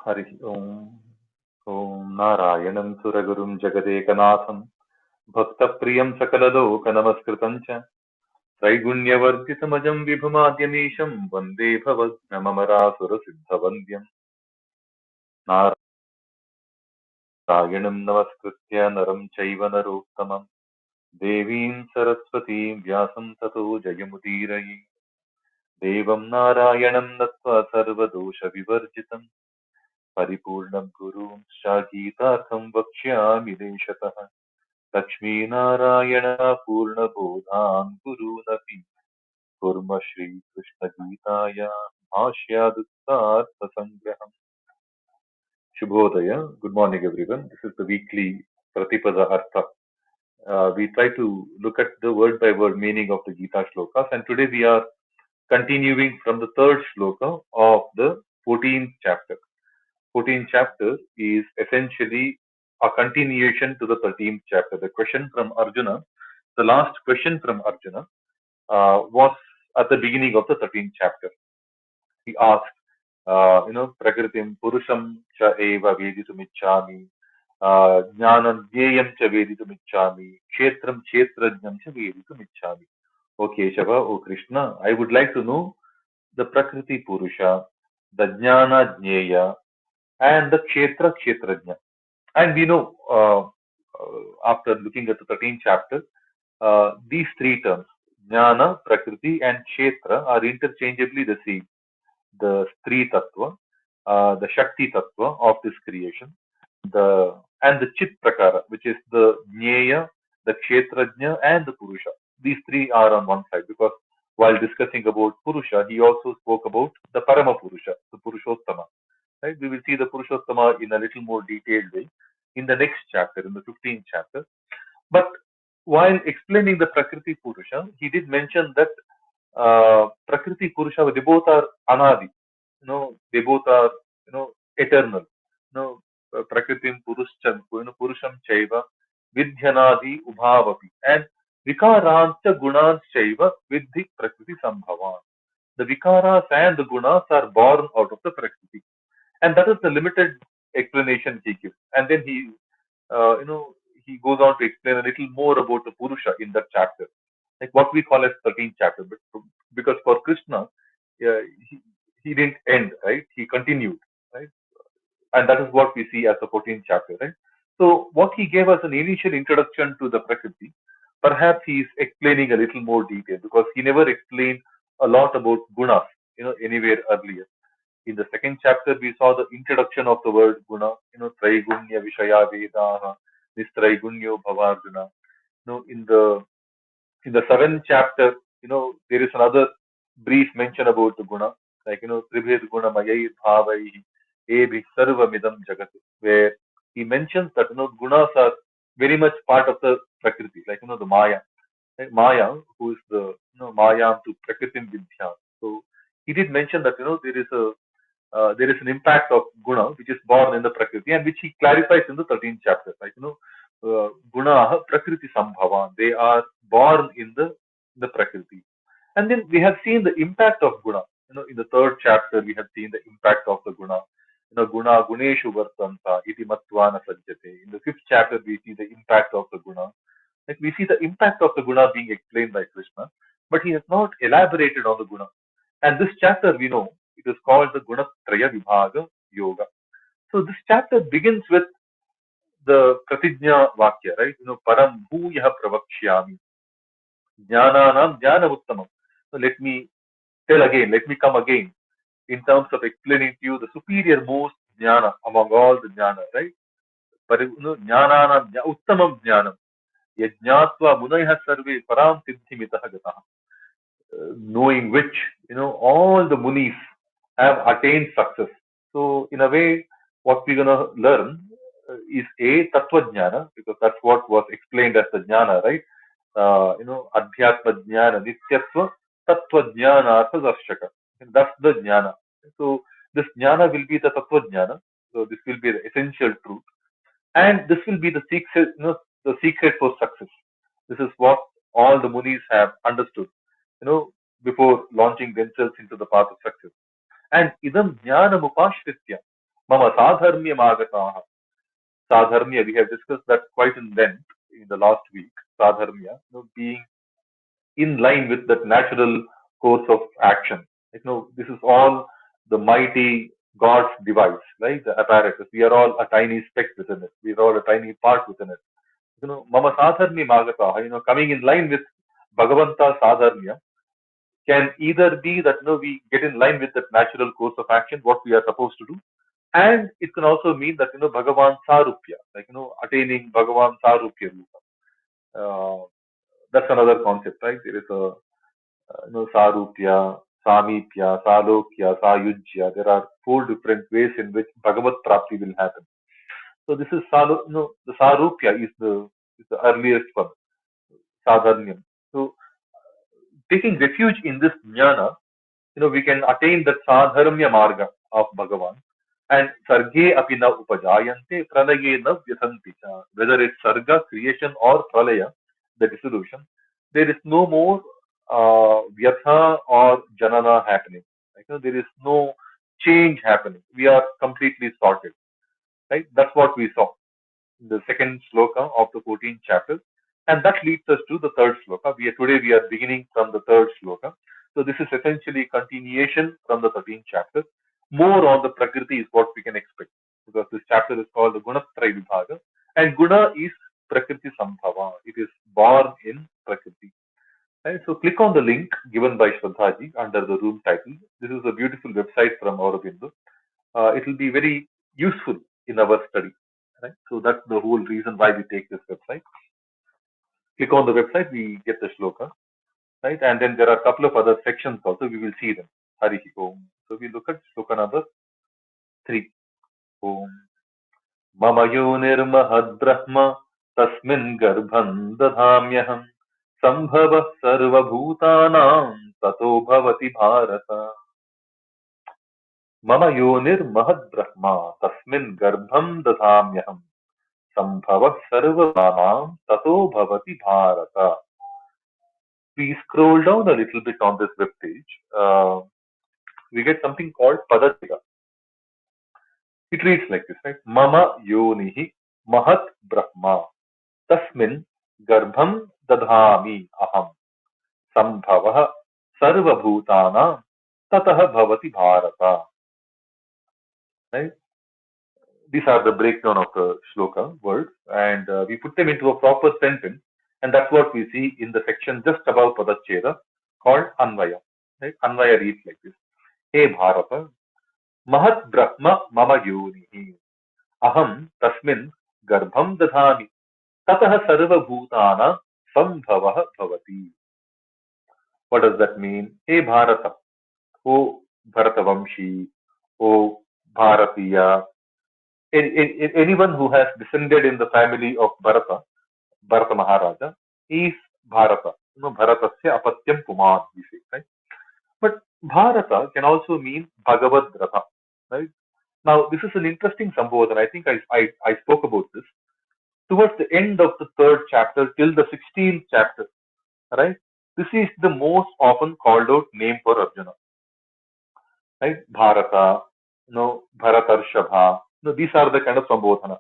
हरिः ओम् ॐ नारायणं सुरगुरुं जगदेकनाथं भक्तप्रियं सकललोकनमस्कृतं च त्रैगुण्यवर्जितमजं विभुमाद्यमीशं वन्दे भवघ्नममरासुरसिद्धवन्द्यं नारायणं नमस्कृत्य नरं चैव नरोत्तमं देवीं सरस्वतीं व्यासं ततो जयमुदीरये देवं नारायणं नत्वा सर्वदोषविवर्जितं परिपूर्णं गुरुं शागीतार्थं वक्ष्यामि देशतः लक्ष्मीनारायण पूर्णबोधान् गुरूनपि कुर्म श्रीकृष्णगीताय भाष्यादुक्तार्थसङ्ग्रहम्. Shubhodaya. Good morning, everyone. This is the weekly Pratipada Artha. We try to look at the word by word meaning of the Gita shlokas, and today we are continuing from the third shloka of the 14th chapter. 14th chapter is essentially a continuation to the 13th chapter. The question from Arjuna, the last question from Arjuna, was at the beginning of the 13th chapter. He asked, Prakritim Purusham cha eva veditumichami, Jnanam Jneyam cha veditumichami, Kshetram Kshetrajnam cha veditumichami. O Keshava, O Krishna, I would like to know the Prakriti Purusha, the Jnana Jneya, and the Kshetra Kshetrajna. And we know, after looking at the 13th chapter, these three terms, Jnana, Prakriti, and Kshetra, are interchangeably the same. The Stri Tattva, the Shakti Tattva of this creation, and the Chit Prakara, which is the Jnaya, the Kshetrajna, and the Purusha. These three are on one side because while discussing about Purusha, he also spoke about the Parama Purusha, the Purushottama. Right? We will see the Purushottama in a little more detailed way in the next chapter, in the 15th chapter. But while explaining the Prakriti Purusha, he did mention that Prakriti Purusha, they both are anadi. They both are, eternal. Prakritim Purusham Chaiva, Vidhyanadi Ubhavapi. And Vikaranta Gunans Chaiva, Vidhi Prakriti Sambhavan. The Vikaras and the Gunas are born out of the Prakriti. And that is the limited explanation he gives. And then he goes on to explain a little more about the Purusha in that chapter, like what we call as 13th chapter. But because for Krishna, he didn't end, right? He continued, right? And that is what we see as the 14th chapter, right? So what he gave us an initial introduction to the Prakriti, perhaps he is explaining a little more detail because he never explained a lot about gunas, anywhere earlier. In the second chapter, we saw the introduction of the word guna, Traigunya Vishaya Vedaha, Nistraigunyo Bhavarjuna. In the seventh chapter, there is another brief mention about the guna, like, Tribhed Guna Mayai Bhavai, Ebhi Sarvamidam Jagat, where he mentions that, gunas are very much part of the Prakriti, like, the Maya. Like Maya, who is the, Maya to Prakritim Vidya. So he did mention that, there is an impact of guna which is born in the prakriti and which he clarifies in the 13th chapter, like, guna prakriti sambhavan, they are born in the prakriti. And then we have seen the impact of guna, in the third chapter we have seen the impact of the guna, guna guneshu vartanta iti matvana sajjate. In the fifth chapter we see the impact of the guna, like we see the impact of the guna being explained by Krishna, but he has not elaborated on the guna. And this chapter, we know, it is called the Gunatraya Vibhaga Yoga. So this chapter begins with the Pratijna Vakya, right? Param Bhuyaha Pravakshyami, Jnananam Jnanavuttamam. So let me tell again, let me come again in terms of explaining to you the superior most jnana among all the jnana, right? Jnananam Uttamam Jnanam. Yajnatva Munaya Sarve Param Siddhimitah Gataha. Knowing which, all the munis have attained success. So in a way, what we're gonna learn is a tattva jnana, because that's what was explained as the jnana, right? Adhyatma jnana, nityatva, tattva jnana, artha darshaka. And that's the jnana. So this jnana will be the tattva jnana. So this will be the essential truth, and this will be the secret, the secret for success. This is what all the munis have understood, before launching themselves into the path of success. And idam jnanam upashritya, Mama sadharmyam agataha. Sadharmya, we have discussed that quite in length in the last week. Sadharmya, being in line with that natural course of action. This is all the mighty God's device, right? The apparatus. We are all a tiny speck within it. We are all a tiny part within it. Mama sadharmi magata, coming in line with Bhagavanta sadharmya can either be that, we get in line with that natural course of action, what we are supposed to do. And it can also mean that, Bhagavan sarupya, like, attaining Bhagavan sarupya. Uh, that's another concept, right? There is a Sarupya, Samipya, Salokya, Sayujya. There are four different ways in which Bhagavad Prapti will happen. So this is the Sarupya is the earliest one, Sadharnyam. So taking refuge in this jnana, we can attain that Sadharmya Marga of Bhagavan. And Sarge Apina Upajayante, Pralaye na Vyasanti. Whether it's Sarga, creation, or Pralaya, the dissolution, there is no more Vyatha or Janana happening. There is no change happening. We are completely sorted. Right? That's what we saw in the second sloka of the 14th chapter. And that leads us to the third sloka. Today we are beginning from the third sloka. So this is essentially continuation from the 13th chapter. More on the Prakriti is what we can expect, because this chapter is called the Gunatraya Vibhaga, and Guna is Prakriti Sambhava. It is born in Prakriti. Right? So click on the link given by Shraddhaji under the room title. This is a beautiful website from Aurobindo. It will be very useful in our study. Right? So that's the whole reason why we take this website. Click on the website, we get the shloka, right? And then there are a couple of other sections also. We will see them. Hari Om. So we look at shloka number 3. Om. Mama yonirmahad brahma tasmin garbhan dadhamyaham sambhava sarva bhutanam tato bhavati bharata. Mama yonirmahad brahma tasmin garbham dadhamyaham sambhava sarva bhutanam tato bhavati bharata. We scroll down a little bit on this web page, we get something called Padachika. It reads like this, right? Mama yonihi mahat brahma tasmin garbham dadhami aham sambhavah sarva bhutana tatah bhavati bharata. Right? These are the breakdown of the shloka words, and we put them into a proper sentence, and that's what we see in the section just above Padacheda called Anvaya. Right? Anvaya reads like this. Hey Bharata, Mahat Brahma Mama Yonihi. Aham Tasmin Garbham Dadhami. Tatah Sarva Bhutana Sambhavah Bhavati. What does that mean? Hey Bharata, O Bharatavamshi, O Bharatiya, anyone who has descended in the family of Bharata Maharaja, is Bharata. Bharatasya Apatyam Puman, we say, right? But Bharata can also mean Bhagavad Ratha, right? Now, this is an interesting sambodhan. I think I spoke about this. Towards the end of the third chapter till the 16th chapter, right? This is the most often called out name for Arjuna, right? Bharata, Bharatarshabha. These are the kind of sambodhana,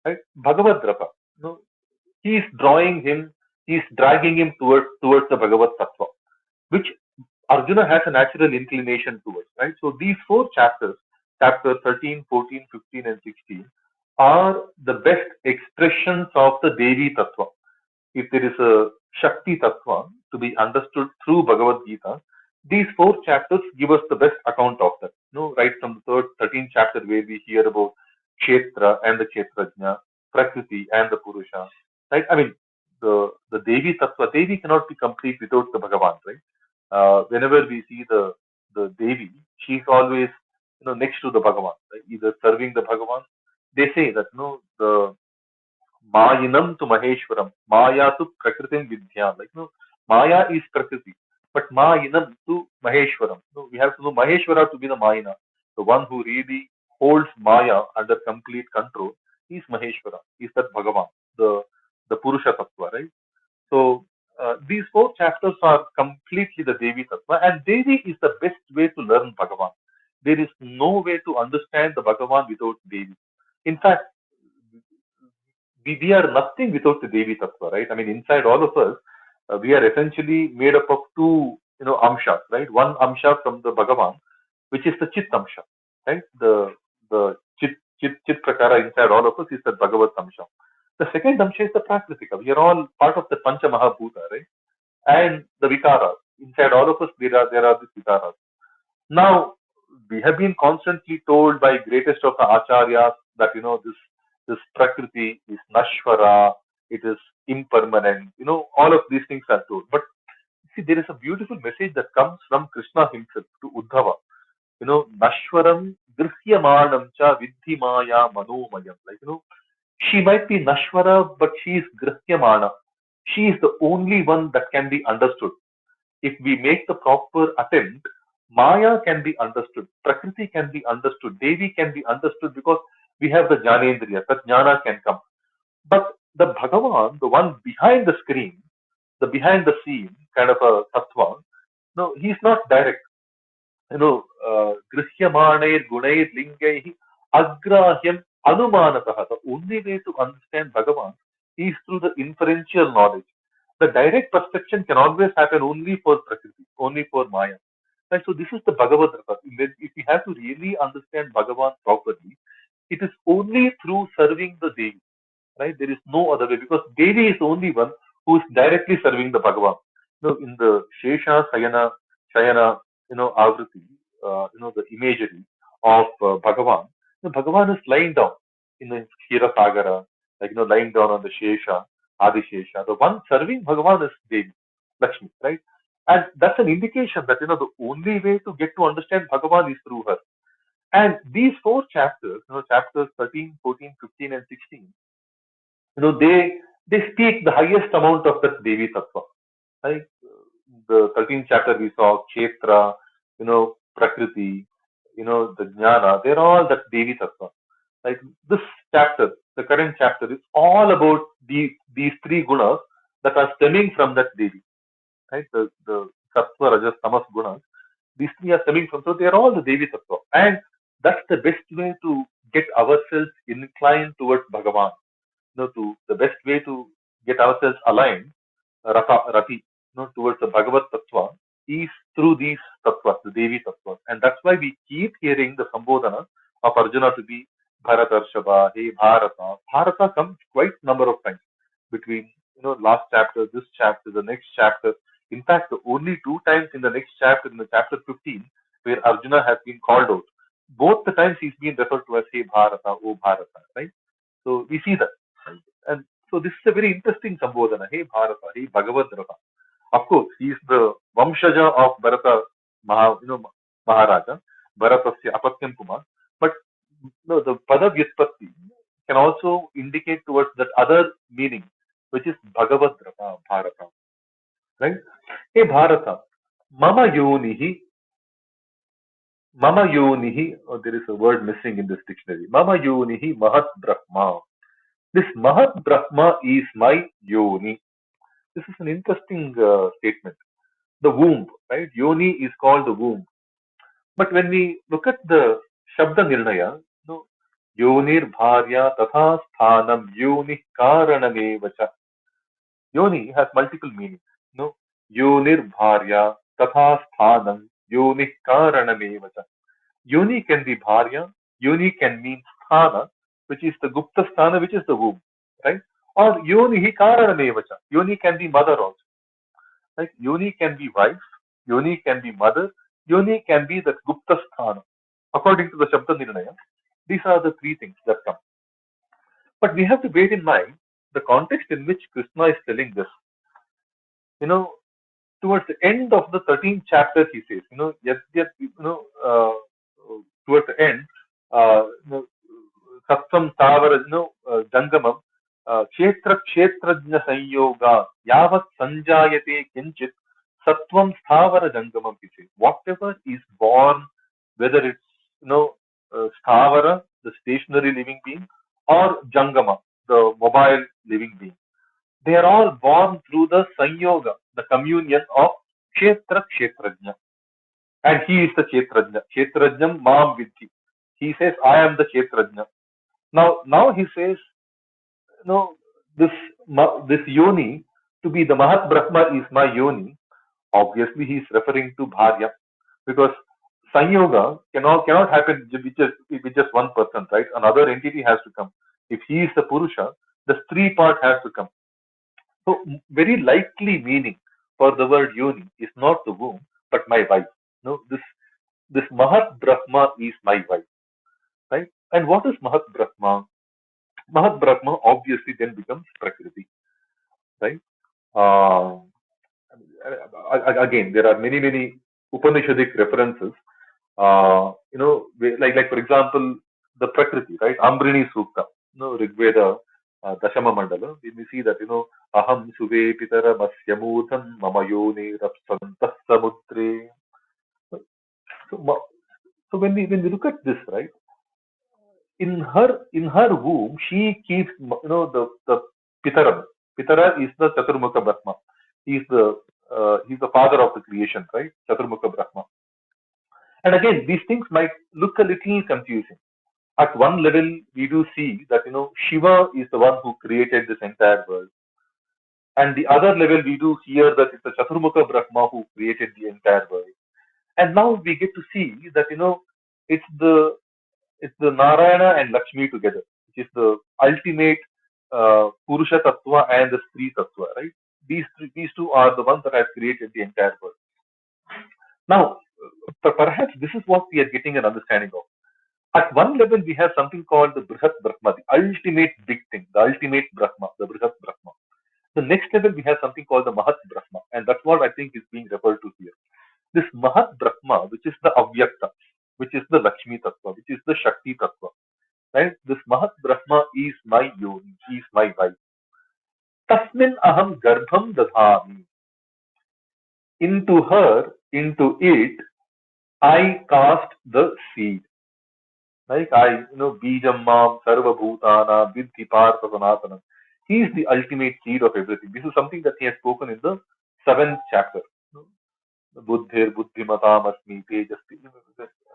right? Bhagavad Ratha, he is he is dragging him towards the Bhagavad Tattva, which Arjuna has a natural inclination towards, right? So these four chapters, chapter 13, 14, 15, and 16, are the best expressions of the Devi Tattva. If there is a Shakti Tattva to be understood through Bhagavad-Gita, these four chapters give us the best account of that. Right from the 13th chapter where we hear about Kshetra and the Kshetrajna, Prakriti and the Purusha, right? I mean, the Devi Tattva, Devi cannot be complete without the Bhagavan, right? Whenever we see the Devi, she's always next to the Bhagavan, right? Either serving the Bhagavan. They say that the Mayinam to Maheshwaram, Maya to Prakritim Vidya. Maya is Prakriti, but Mayinam to Maheshwaram. We have to know Maheshwara to be the Mayina, the one who really holds Maya under complete control. Is Maheshwara. Is that Bhagavan, the Purusha Tattva, right? So these four chapters are completely the Devi Tattva, and Devi is the best way to learn Bhagavan. There is no way to understand the Bhagavan without Devi. In fact, we are nothing without the Devi Tattva, right? I mean, inside all of us, we are essentially made up of two, amshas, right? One amsha from the Bhagavan, which is the Chit amsha, right? The Chit prakara inside all of us is the Bhagavad amsha. The second amsha is the Prakritika. We are all part of the Pancha Mahabhuta, right? And the Vikaras. Inside all of us, there are these Vikaras. Now, we have been constantly told by greatest of the acharyas that this prakriti is nashvara, it is impermanent. All of these things are told. But see, there is a beautiful message that comes from Krishna himself to Uddhava. Nashwaram grihyamanam cha vidhi maya manomayam. She might be nashvara, but she is grihyamana. She is the only one that can be understood. If we make the proper attempt, Maya can be understood, Prakriti can be understood, Devi can be understood because we have the Jnanendriya, that Jnana can come. But the Bhagavan, the one behind the screen, the behind the scene kind of a tattva, no, he's not direct. Grihyamaner gunair lingaihi agrahyam anumanatah. The only way to understand Bhagavan is through the inferential knowledge. The direct perception can always happen only for Prakriti, only for Maya. Right? So this is the Bhagavad-Gita. If we have to really understand Bhagavan properly, it is only through serving the Devi. Right? There is no other way because Devi is the only one who is directly serving the Bhagavan. In the Shesha, Sayana, Shayana, Avriti, the imagery of Bhagavan, Bhagavan is lying down in the Kshira Sagara, lying down on the Shesha, Adishesha. The one serving Bhagavan is Devi, Lakshmi, right? And that's an indication that, the only way to get to understand Bhagavan is through her. And these four chapters, chapters 13, 14, 15, and 16, they speak the highest amount of that Devi Tattva. Right? The 13th chapter we saw Kshetra, Prakriti, the Jnana, they're all that Devi Tattva. Like this chapter, the current chapter is all about these three gunas that are stemming from that Devi. Right? The Sattva, Rajas, Tamas gunas, these three are stemming from, so they are all the Devi Tattva. And that's the best way to get ourselves inclined towards Bhagavan. To the best way to get ourselves aligned, Rati, towards the Bhagavad Tattva is through these tattvas, the Devi tattvas. And that's why we keep hearing the Sambodhana of Arjuna to be Bharatarshava, hey Bharata. Bharata comes quite number of times between, last chapter, this chapter, the next chapter. In fact, the only two times in the next chapter, in the chapter 15, where Arjuna has been called out. Both the times he's been referred to as Hey Bharata, O Bharata, right? So we see that. Right? And so this is a very interesting Sambodhana. Hey Bharata, hey Bhagavad-Gita. Of course, he is the Vamshaja of Bharata Maharaja, Bharatasya Apatyam Kumar. But the Pada Vyutpatti can also indicate towards that other meaning, which is Bhagavad-Gita, Bharata. Right? Hey Bharata, Mama Yonihi, Mama Yonihi, there is a word missing in this dictionary. Mama Yonihi Mahat Brahma. This Mahat Brahma is my Yoni. This is an interesting statement. The womb, right? Yoni is called the womb. But when we look at the Shabda Nirnaya, Yonir Bharya Tatha Sthanam Yoni Karanamevacha. Yoni has multiple meanings. Yonir Bharya Tatha Sthanam Yoni Karanamevacha. Yoni can be Bharya, Yoni can mean Sthana, which is the Gupta Sthana, which is the womb, right? Or Yoni hi Karanamevacha. Yoni can be mother also. Like Yoni can be wife, Yoni can be mother, Yoni can be the Gupta Sthana. According to the Shabda Nirnaya, these are the three things that come. But we have to bear in mind the context in which Krishna is telling this. Towards the end of the 13th chapter, he says, yes, towards the end, Sattvam Tavara, Jangamam, Kshetra Kshetrajna Sanyoga, Yavat Sanjayate Kinchit, Sattvam Sthavara Jangamam, he says. Whatever is born, whether it's, Sthavara, the stationary living being, or Jangama, the mobile living being, they are all born through the Sanyoga, the communion of Kshetra Kshetrajna. and he is the Kshetrajna. Kshetrajnam Mam Vidhi. He says, I am the Kshetrajna. Now he says, no, this this yoni to be the Mahat Brahma is my yoni. Obviously, he is referring to Bharya because Sanyoga cannot happen with just one person, right? Another entity has to come. If he is the Purusha, the Stree part has to come. So, very likely meaning for the word yoni is not the womb, but my wife. No, this Mahat Brahma is my wife, right? And what is Mahat Brahma? Mahat Brahma obviously then becomes Prakriti, right? Uh, Again, there are many Upanishadic references. Like for example, the Prakriti, right? Ambrini Sukta, Rigveda, Dashama Mandala. We see that Aham Suve Pitara Masyamudham Mamayoni Rapsantah Samudre. So, so when we look at this, right? In her womb, she keeps the Pitaram. Pitara is the Chaturmukha Brahma. He's the father of the creation, right? Chaturmukha Brahma. And again, these things might look a little confusing. At one level, we do see that Shiva is the one who created this entire world, and the other level we do hear that it's the Chaturmukha Brahma who created the entire world. And now we get to see that it's the it's the Narayana and Lakshmi together, which is the ultimate Purusha Tattva and the Stree Tattva, right? These two are the ones that have created the entire world. Now, perhaps this is what we are getting an understanding of. At one level, we have something called the Brihat Brahma, the ultimate big thing, the ultimate Brahma, the Brihat Brahma. The next level, we have something called the Mahat Brahma, and that's what I think is being referred to here. This Mahat Brahma, which is the Avyakta, which is the Lakshmi Tattva, which is the Shakti Tattva, right? This Mahat Brahma is my yoni, is my wife. Tasmin aham garbham dadhami. Into her, into it, I cast the seed. Like Bijam Mam Sarva Bhutana Vidhi Partha Sanatana. He is the ultimate seed of everything. This is something that he has spoken in the seventh chapter. Buddhir Buddhimatam Asmi Tejasti.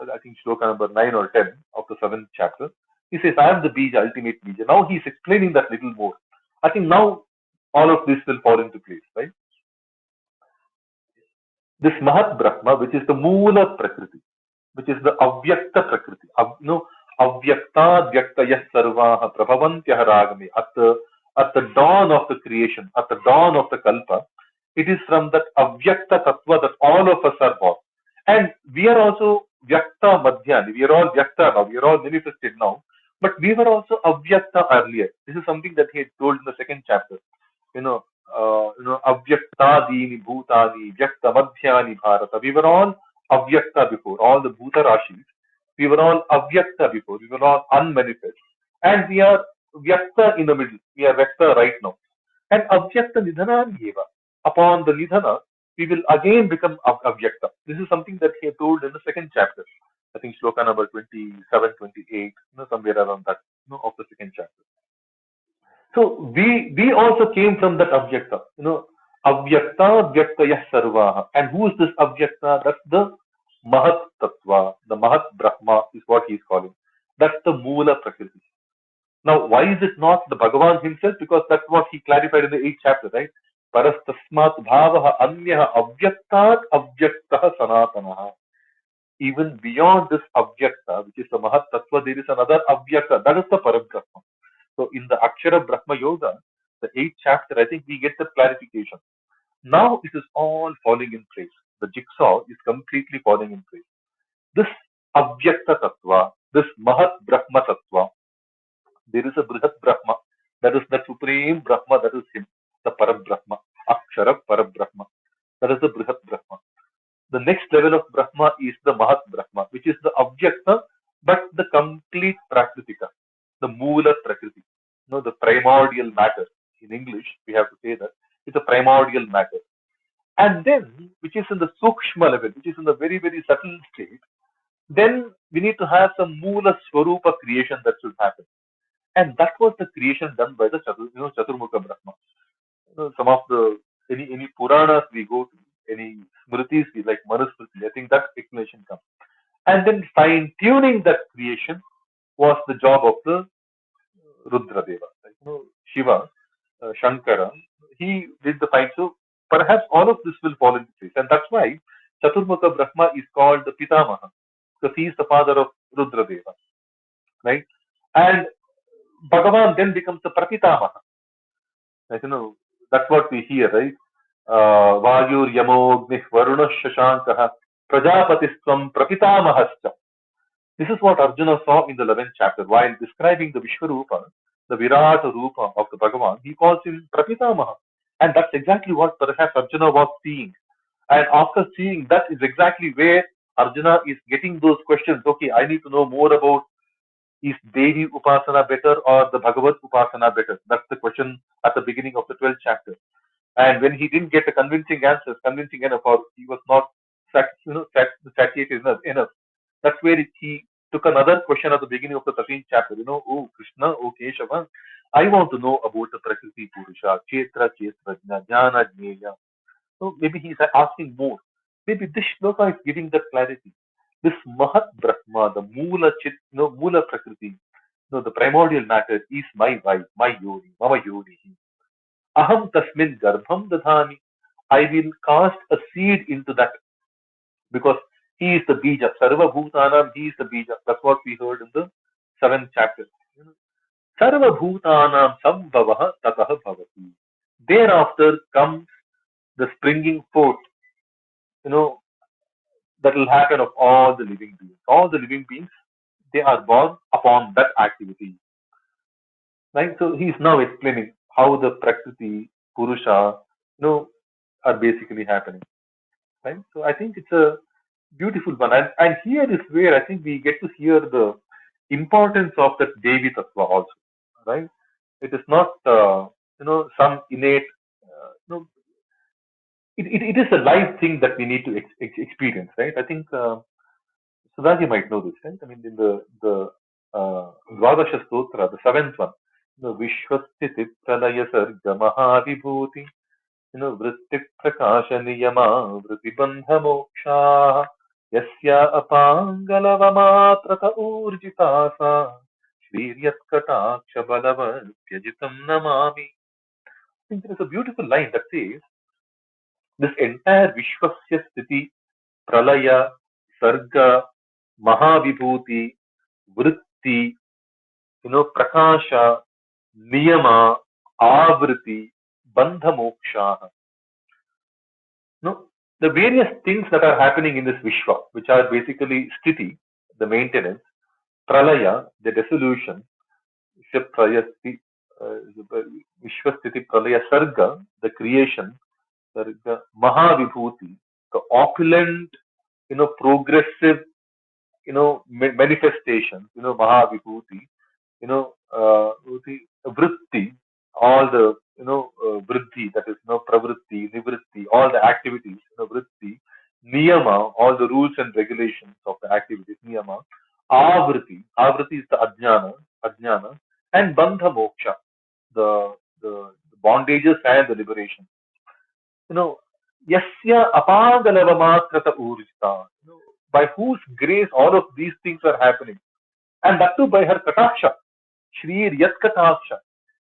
I think shloka number 9 or 10 of the seventh chapter. He says, I am the Bija, ultimate Bija. Now he is explaining that little more. I think now all of this will fall into place, right? This Mahat Brahma, which is the Moola Prakriti, which is the Avyakta Prakriti. Avyakta Vyaktayah Sarvaha Prabhavantyah Ragami. At the dawn of the creation, at the dawn of the Kalpa, it is from that Avyakta Tattva that all of us are born. And we are also Vyakta Madhyani. We are all Vyakta now. We are all manifested now. But we were also Avyakta earlier. This is something that he had told in the second chapter. Avyaktadini Bhutani, Vyakta Madhyani Bharata. We were all Avyakta before, all the Bhuta Rashis. We were all Avyakta before, we were all unmanifest. And we are Vyakta in the middle. We are Vyakta right now. And Avyakta Nidhanani Eva. Upon the Nidhana, we will again become Avyakta. This is something that he had told in the second chapter. I think shloka number 27, 28, somewhere around that, of the second chapter. So we also came from that Avyakta, Avyakta Vyaktayah Sarvaha. And who is this Avyakta? That's the Mahat Tattva, the Mahat Brahma is what he is calling. That's the Moola Prakriti. Now, why is it not the Bhagavan himself? Because that's what he clarified in the 8th chapter, right? Parastasmat bhavaha anyaha avyaktat avyaktah sanatanaha. Even beyond this Avyakta, which is the Mahat Tattva, there is another Avyakta. That is the Parabrahma. So in the Akshara Brahma Yoga, the 8th chapter, I think we get the clarification. Now it is all falling in place. The jigsaw is completely falling in place. This Avyakta Tattva, this Mahat Brahma Tattva, there is a Brihat Brahma, that is the Supreme Brahma, that is him, the Parabrahma, Akshara Parabrahma, that is the Brihat Brahma. The next level of Brahma is the Mahat Brahma, which is the Avyakta, but the complete Prakritika, the Moola Prakriti, the primordial matter. In English, we have to say that it's a primordial matter. And then, which is in the Sukshma level, which is in the very subtle state, then we need to have some Moola Swarupa creation that should happen. And that was the creation done by the Chaturmukha Brahma. Some of the any Puranas we go to, any smritis like Manusmriti. I think that explanation comes. And then fine tuning that creation was the job of the Rudra Deva. Like, Shiva, Shankara, he did the fine. So perhaps all of this will fall into place. And that's why Chaturmukha Brahma is called the Pitamaha, because he is the father of Rudra Deva, right? And Bhagavan then becomes the Prapitamaha. Like, that's what we hear, right? Vayur Yamognih Varuna Shashankaha Prajapatiswam Prapitamahascha. This is what Arjuna saw in the 11th chapter. While describing the Vishwarupa, the Virata Rupa of the Bhagavan, he calls him Prapitamaha. And that's exactly what perhaps Arjuna was seeing. And after seeing that is exactly where Arjuna is getting those questions. Okay, I need to know more about, is Devi Upasana better or the Bhagavad Upasana better? That's the question at the beginning of the 12th chapter. And when he didn't get a convincing answer, convincing enough, or he was not satiated enough, that's where he took another question at the beginning of the 13th chapter. Oh Krishna, oh Keshava, I want to know about the Prakriti Purusha, Chetra, Chetrajna, Jnana, Jnaya. So maybe he's asking more. Maybe this shloka is giving that clarity. This Mahat Brahma, the Moola Chit, Moola Prakriti, the primordial matter is my wife, my Yoni, Mama Yoni. Aham tasmin garbham dadhami. I will cast a seed into that, because he is the bija. Sarva bhutanam, he is the bija. That's what we heard in the 7th chapter. Sarva bhutanam sambhavaha tatah bhavati. Thereafter comes the springing forth, you know, that will happen of all the living beings. All the living beings, they are born upon that activity. Right? So he is now explaining how the Prakriti, Purusha, are basically happening. Right? So I think it's a beautiful one. And here is where I think we get to hear the importance of that Devi Tattva also. Right? It is not, some innate, it is a live thing that we need to experience, right? I think Sudhaji might know this, right? I mean, in the Dvadasha Stotra, the 7th one, Vishwasthiti Pralaya Sarga Mahavibhuti, Vrittik Prakasha Niyama Vritibandha Moksha Yasya Apangalavamatrata Urjitasa Shriryat Kataksha Balavarpyajitam Namami. I think there is a beautiful line that says, this entire Vishwasya Sthiti, Pralaya, Sarga, Mahavibhuti, Vritti, Prakasha, Niyama, Avriti, Bandha Moksha. The various things that are happening in this Vishwa, which are basically Sthiti, the maintenance, Pralaya, the dissolution, Vishwasthiti, Pralaya, Sarga, the creation, Sarga, Mahavibhuti, the opulent, progressive, manifestations, Mahavibhuti, vritti, all the, vritti, that is, pravritti, nivritti, all the activities, vritti, niyama, all the rules and regulations of the activities, niyama, avriti is the ajnana, and bandha moksha, the bondages and the liberation. Yasya apangalavamatrata urjita, by whose grace all of these things are happening. And that too by her kataksha, Shri Yat Kataksha.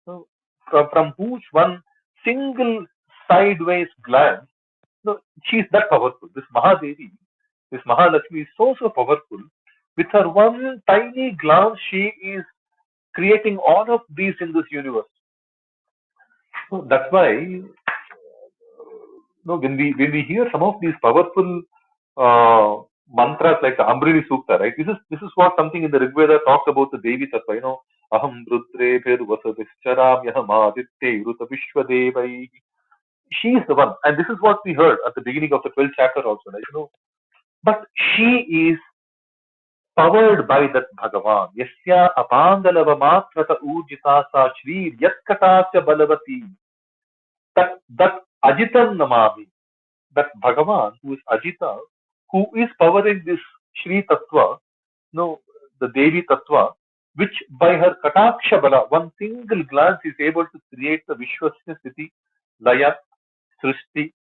So from whose one single sideways glance, she is that powerful. This Mahadevi, this Mahalakshmi is so powerful. With her one tiny glance, she is creating all of these in this universe. So that's why, when we hear some of these powerful mantras like the Ambrini Sukta, right? This is what something in the Rig Veda talks about the Devi Tattva. Aham Rudre Bhir Vasadischaram Yaham Aditya Ruta Vishwadevai. She is the one, and this is what we heard at the beginning of the 12th chapter also, right? But she is powered by that Bhagavan. Yasya Apangalava Matrata Ujitasa Shri Yatkatacha Balavati. That Ajitam Namami. That Bhagavan, who is Ajita, who is powering this Shri Tattva, the Devi Tattva, which by her Kataksha Bala, one single glance is able to create the Vishwasya Sthiti, Laya, Srishti,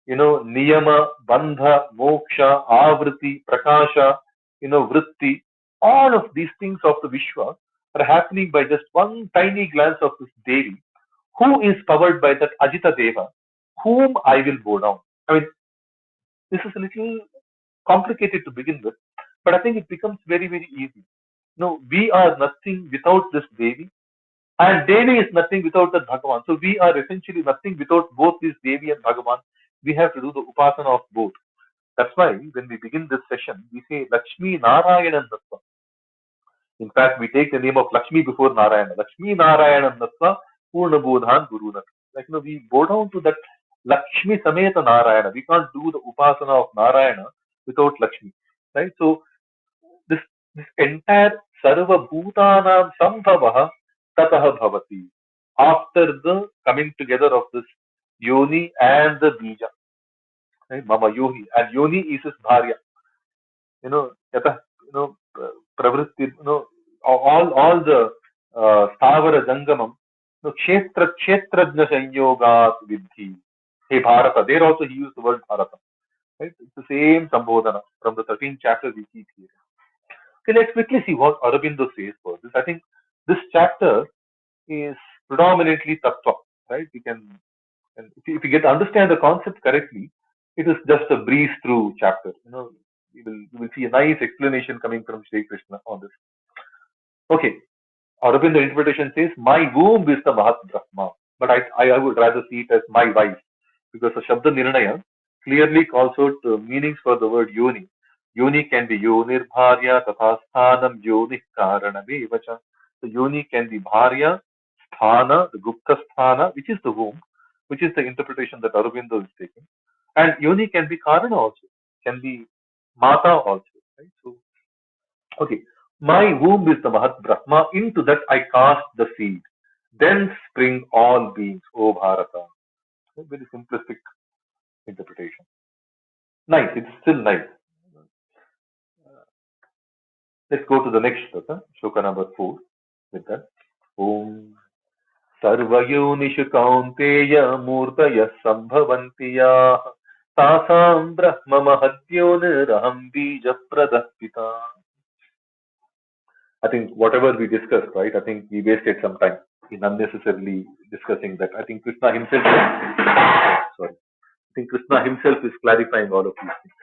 Niyama, Bandha, Moksha, Avriti, Prakasha, Vritti, all of these things of the Vishwa are happening by just one tiny glance of this Devi, who is powered by that Ajita Deva, whom I will bow down. I mean, this is a little complicated to begin with, but I think it becomes very, very easy. We are nothing without this Devi, and Devi is nothing without the Bhagavan. So we are essentially nothing without both this Devi and Bhagavan. We have to do the upasana of both. That's why when we begin this session, we say Lakshmi Narayanan Natva. In fact, we take the name of Lakshmi before Narayana. Lakshmi Narayanan Natva Purna Bodhan Guru Natva. We bow down to that Lakshmi Sameta Narayana. We can't do the upasana of Narayana without Lakshmi. Right? So this entire Sarva Bhutanam Sambhavaha Tataha Bhavati. After the coming together of this Yoni and the Bija. Right? Mama Yoni. And Yoni is his Bharya. Yata, pravritti, all the stavara jangamam, kshetrajna sanyogat vidhi. Hey Bharata, there also he used the word Bharata. Right? It's the same Sambodhana from the 13th chapter we keep here. Okay, let's quickly see what Aurobindo says for this. I think this chapter is predominantly tattva, right? And if you get to understand the concept correctly, it is just a breeze through chapter. You will see a nice explanation coming from Sri Krishna on this. Okay, Aurobindo interpretation says, my womb is the Mahat Brahma, but I would rather see it as my wife, because the Shabda Nirnaya clearly calls out the meanings for the word Yoni. Yoni can be Yonir Bharya, Tatha Sthanam, Yoni Karaname Vacha. So Yoni can be Bharya, Sthana, the Gupta Sthana, which is the womb, which is the interpretation that Aurobindo is taking. And Yoni can be Karana also, can be Mata also. Right? So, okay. My womb is the Mahat Brahma. Into that I cast the seed. Then spring all beings, O Bharata. Very simplistic interpretation. Nice. It's still nice. Let's go to the next shloka, shloka number 4. With that, Om Sarvayonishu Kaunteya Murtaya Sambhavanti Yah Tasam Brahma Mahadyoniraham Bija Pradapita. I think whatever we discussed, right? I think we wasted some time in unnecessarily discussing that. I think Krishna himself, sorry, I think Krishna himself is clarifying all of these things,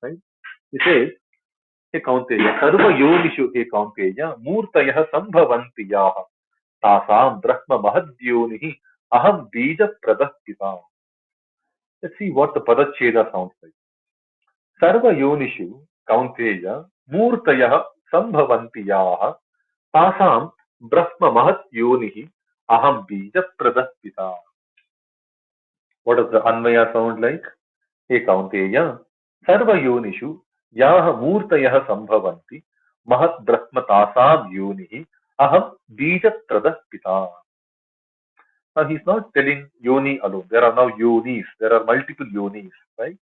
right? He says, He Kaunteya, Sarva Yonishu He Kaunteya, Murtayah Sambhavanti Yaha, Tasam Brahma Mahadyonihi, Aham Bija Pradapita. Let's see what the Padacheda sounds like. Sarva Yonishu Kaunteya, Murtayah Sambhavanti Yaha, Tasam Brahma Mahat Yonihi Aham Bija Pradapita. What does the Anvaya sound like? He Kaunteya Sarva Yonishu Yaha Murtayah Sambhavanti Mahat Brahma Tasam Yonihi Aham Bija Pradapita. Now he's not telling Yoni alone. There are now Yonis. There are multiple Yonis, right?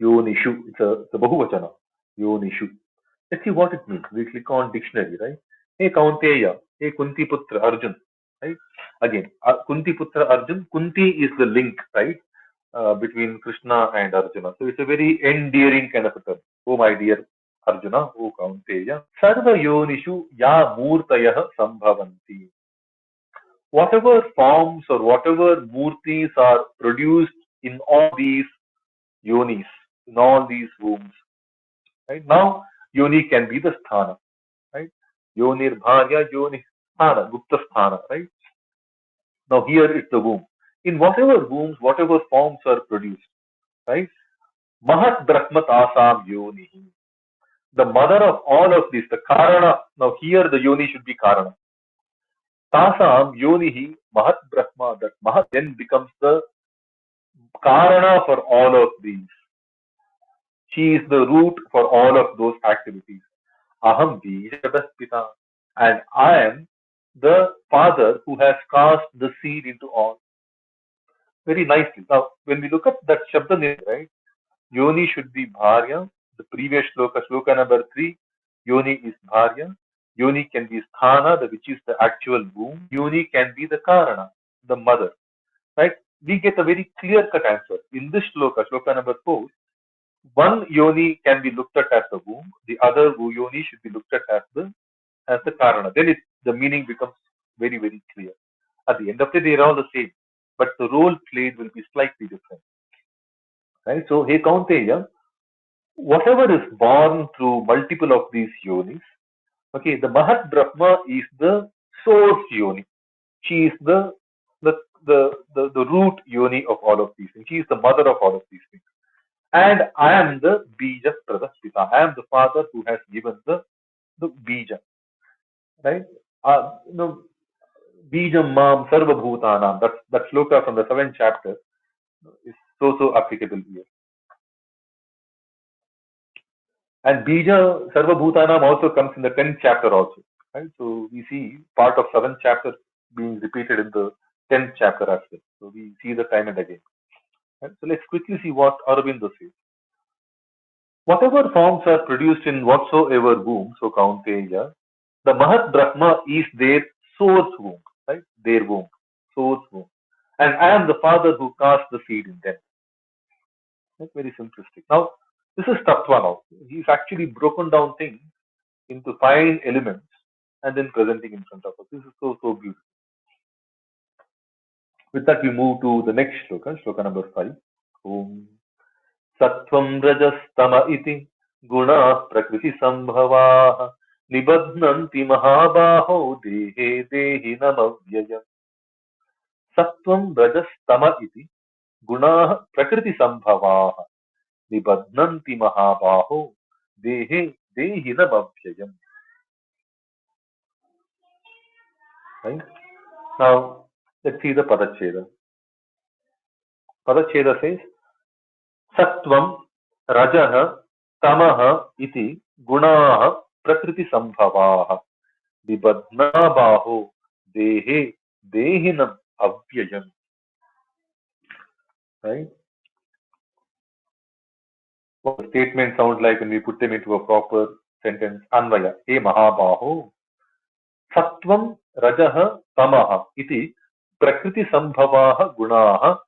Yonishu. It's a Bahuvachana. Yonishu. Let's see what it means. We click on dictionary, right? Hey Kaunteya, hey Kunti Putra Arjun, right? Again, Kunti Putra Arjun. Kunti is the link, right, between Krishna and Arjuna. So it's a very endearing kind of a term. Oh my dear Arjuna, oh Kaunteya. Sarva Yonishu Ya Murtayah Sambhavanti. Whatever forms or whatever murtis are produced in all these yonis, in all these wombs, right? Now, yoni can be the sthana, right? Yonir bharya, yoni sthana, gupta sthana, right? Now, here it's the womb. In whatever wombs, whatever forms are produced, right? Mahat Brahmat Asam Yoni. The mother of all of these, the Karana. Now, here the Yoni should be Karana. Tasam Yonihi Mahat Brahma. That Mahat then becomes the Karana for all of these. She is the root for all of those activities. Aham Bijapita. And I am the father who has cast the seed into all. Very nicely. Now, when we look at that Shabda, right, Yoni should be Bharya. The previous shloka, shloka number 3, Yoni is Bharya. Yoni can be Sthana, which is the actual womb. Yoni can be the Karana, the mother. Right? we get a very clear-cut answer. In this shloka, shloka number 4, one yoni can be looked at as the womb, the other yoni should be looked at as the karana. Then the meaning becomes very, very clear. At the end of the day, they're all the same, but the role played will be slightly different. Right? So, hey Kaunteya, whatever is born through multiple of these yonis, okay, the Mahat Brahma is the source yoni. She is the, the root yoni of all of these things. She is the mother of all of these things. And I am the Bija Pradashpita. I am the father who has given the Bija. Right? Bijam Mam Sarva Bhutanam. That shloka from the 7th chapter is so applicable here. And Bija Sarva Bhutanam also comes in the 10th chapter also. Right? So we see part of 7th chapter being repeated in the 10th chapter as well. So we see the time and again. Right? So let's quickly see what Aurobindo says. Whatever forms are produced in whatsoever womb, so Kaunteya, the Mahat Brahma is their source womb, right? Their womb, source womb. And I am the father who cast the seed in them. That's very simplistic. Now, this is Tattva now. He's actually broken down things into fine elements and then presenting in front of us. This is so beautiful. With that, we move to the next shloka, shloka number 5. Om Sattvam Rajastama iti guna prakriti sambhava निबध्नन्ति महाबाहो देहे देहिनमव्ययम् सत्त्वं रजस्तम इति गुणाः प्रकृतिसम्भवाः निबध्नन्ति महाबाहो देहे देहिनमव्ययम्. Right? Now, let's see the Padacheda. Padacheda says, Sattvam Rajah Tamah iti gunaah prakriti sambhavaah nibadhna baho dehe dehinam avyayam. Right? What the statement sounds like when we put them into a proper sentence. Anvaya. Hey Mahabaho. Sattvam Rajah Tamah iti prakriti sambhavaah gunaah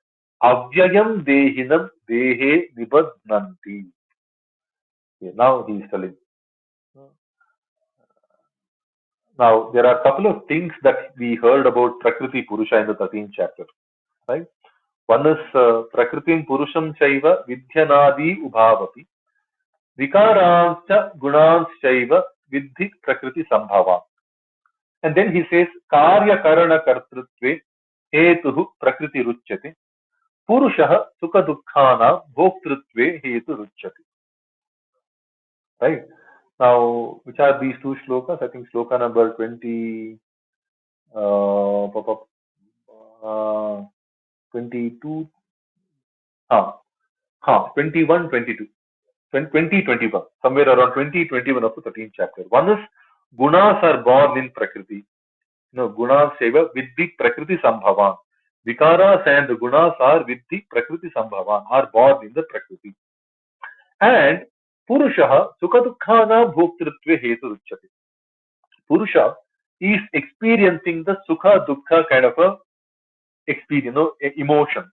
avyayam dehinam dehe nibadhnanti. Okay, now he is telling. Now, there are a couple of things that we heard about Prakriti Purusha in the 13th chapter. Right? One is Prakritim Purusham Chaiva Vidhyanadi Ubhavapi Vikarancha Gunans Chaiva Vidhi Prakriti Sambhava. And then he says Karya Karana Kartrutve Hetuhu Prakriti Ruchyate Purushaha Sukha Dukkhana Bhoktrutve Hetu Ruchyate. Right? Now, which are these two shlokas? I think shloka number 22, 21, 22, 20, 21, somewhere around 20, 21 of the 13th chapter. One is Gunas are born in Prakriti. Gunas seva vidhi Prakriti Sambhavan. Vikaras and the Gunas are vidhi Prakriti Sambhavan, are born in the Prakriti. And Purushaha Sukha Dukkhana Bhoktrutve Hetu Ruchyate. Purusha is experiencing the Sukha Dukkha kind of a experience, emotion.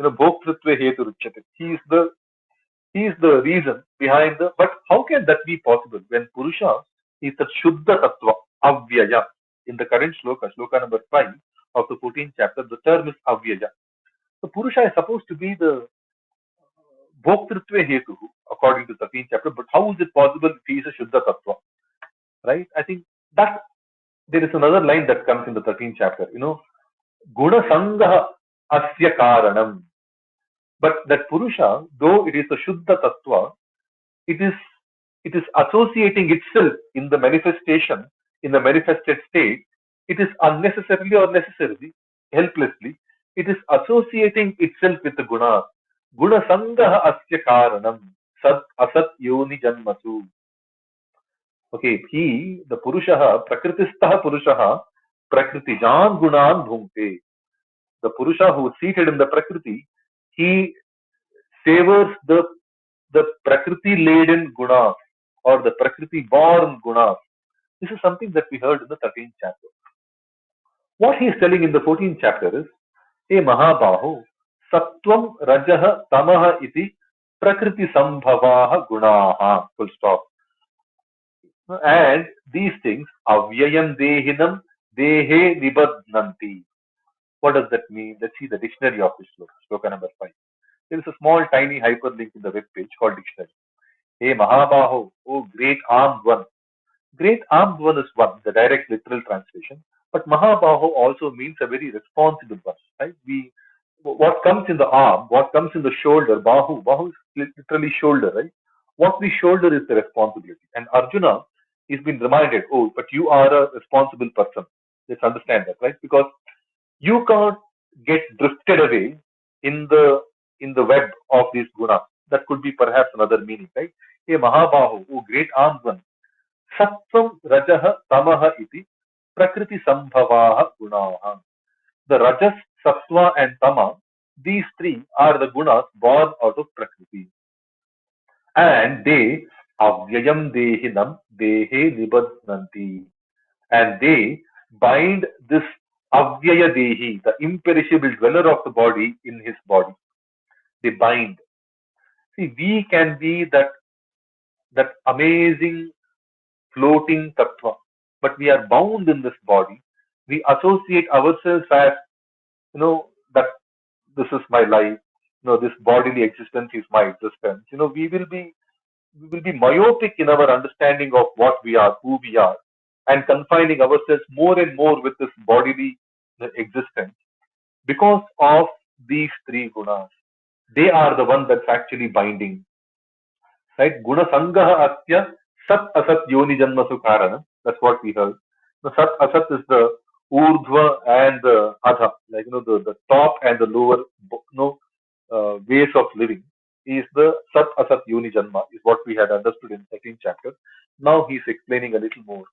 Bhoktrutve Hetu Ruchyate. He is the reason behind but how can that be possible when Purusha is the Shuddha Tattva, Avyaya? In the current shloka, shloka number 5 of the 14th chapter, the term is Avyaya. So Purusha is supposed to be the Bhoktrutve Hetu, according to the 13th chapter, but how is it possible if he is a Shuddha Tattva? Right? I think that there is another line that comes in the 13th chapter, Guna Sangaha Asya Karanam. But that Purusha, though it is a Shuddha Tattva, it is associating itself in the manifestation, in the manifested state. It is unnecessarily or necessarily, helplessly, it is associating itself with the Guna. Guna Sangaha Asya Karanam Sat Asat Yoni Janmasu. Okay, he, the Purushaha, Prakritistaha Purushaha, Prakritijan Gunan Bhumte. The Purusha who is seated in the Prakriti, he savors the Prakriti laden gunas or the Prakriti born gunas. This is something that we heard in the 13th chapter. What he is telling in the 14th chapter is, hey Mahabaho, Sattvam, Rajaha, Tamaha iti Prakriti Sambhavaha Gunaha. Full stop. And these things, Avyayam Dehinam Dehe Nibadnanti. What does that mean? Let's see the dictionary of this sloka, sloka number 5. There is a small tiny hyperlink in the web page called dictionary. Hey Mahabaho, oh great armed one. Great armed one is one, the direct literal translation. But Mahabaho also means a very responsible one, right? What comes in the arm, what comes in the shoulder, Bahu is literally shoulder, right? What we shoulder is the responsibility. And Arjuna is been reminded, oh, but you are a responsible person. Let's understand that, right? Because you can't get drifted away in the web of these gunas. That could be perhaps another meaning, right? Hey Mahabahu, oh great armed one, Sattvam Rajaha Tamaha iti Prakriti Sambhavaha Gunaha. The Rajas, Sattva and Tama, these three are the gunas born out of Prakriti. And they Avyayam Dehinam Dehe Nibadnanti. And they bind this Avyaya Dehi, the imperishable dweller of the body, in his body. They bind. See, we can be that amazing floating tattva, but we are bound in this body. We associate ourselves as, that this is my life, this bodily existence is my existence. We will be myopic in our understanding of what we are, who we are, and confining ourselves more and more with this bodily existence because of these three gunas. They are the one that's actually binding, right? Guna sangaha asya sat asat yoni janmasu karana. That's what we heard. The sat asat is the urdhva and the adha, like the top and the lower, ways of living. Is the sat asat yoni janma is what we had understood in 13th chapter. Now he is explaining a little more.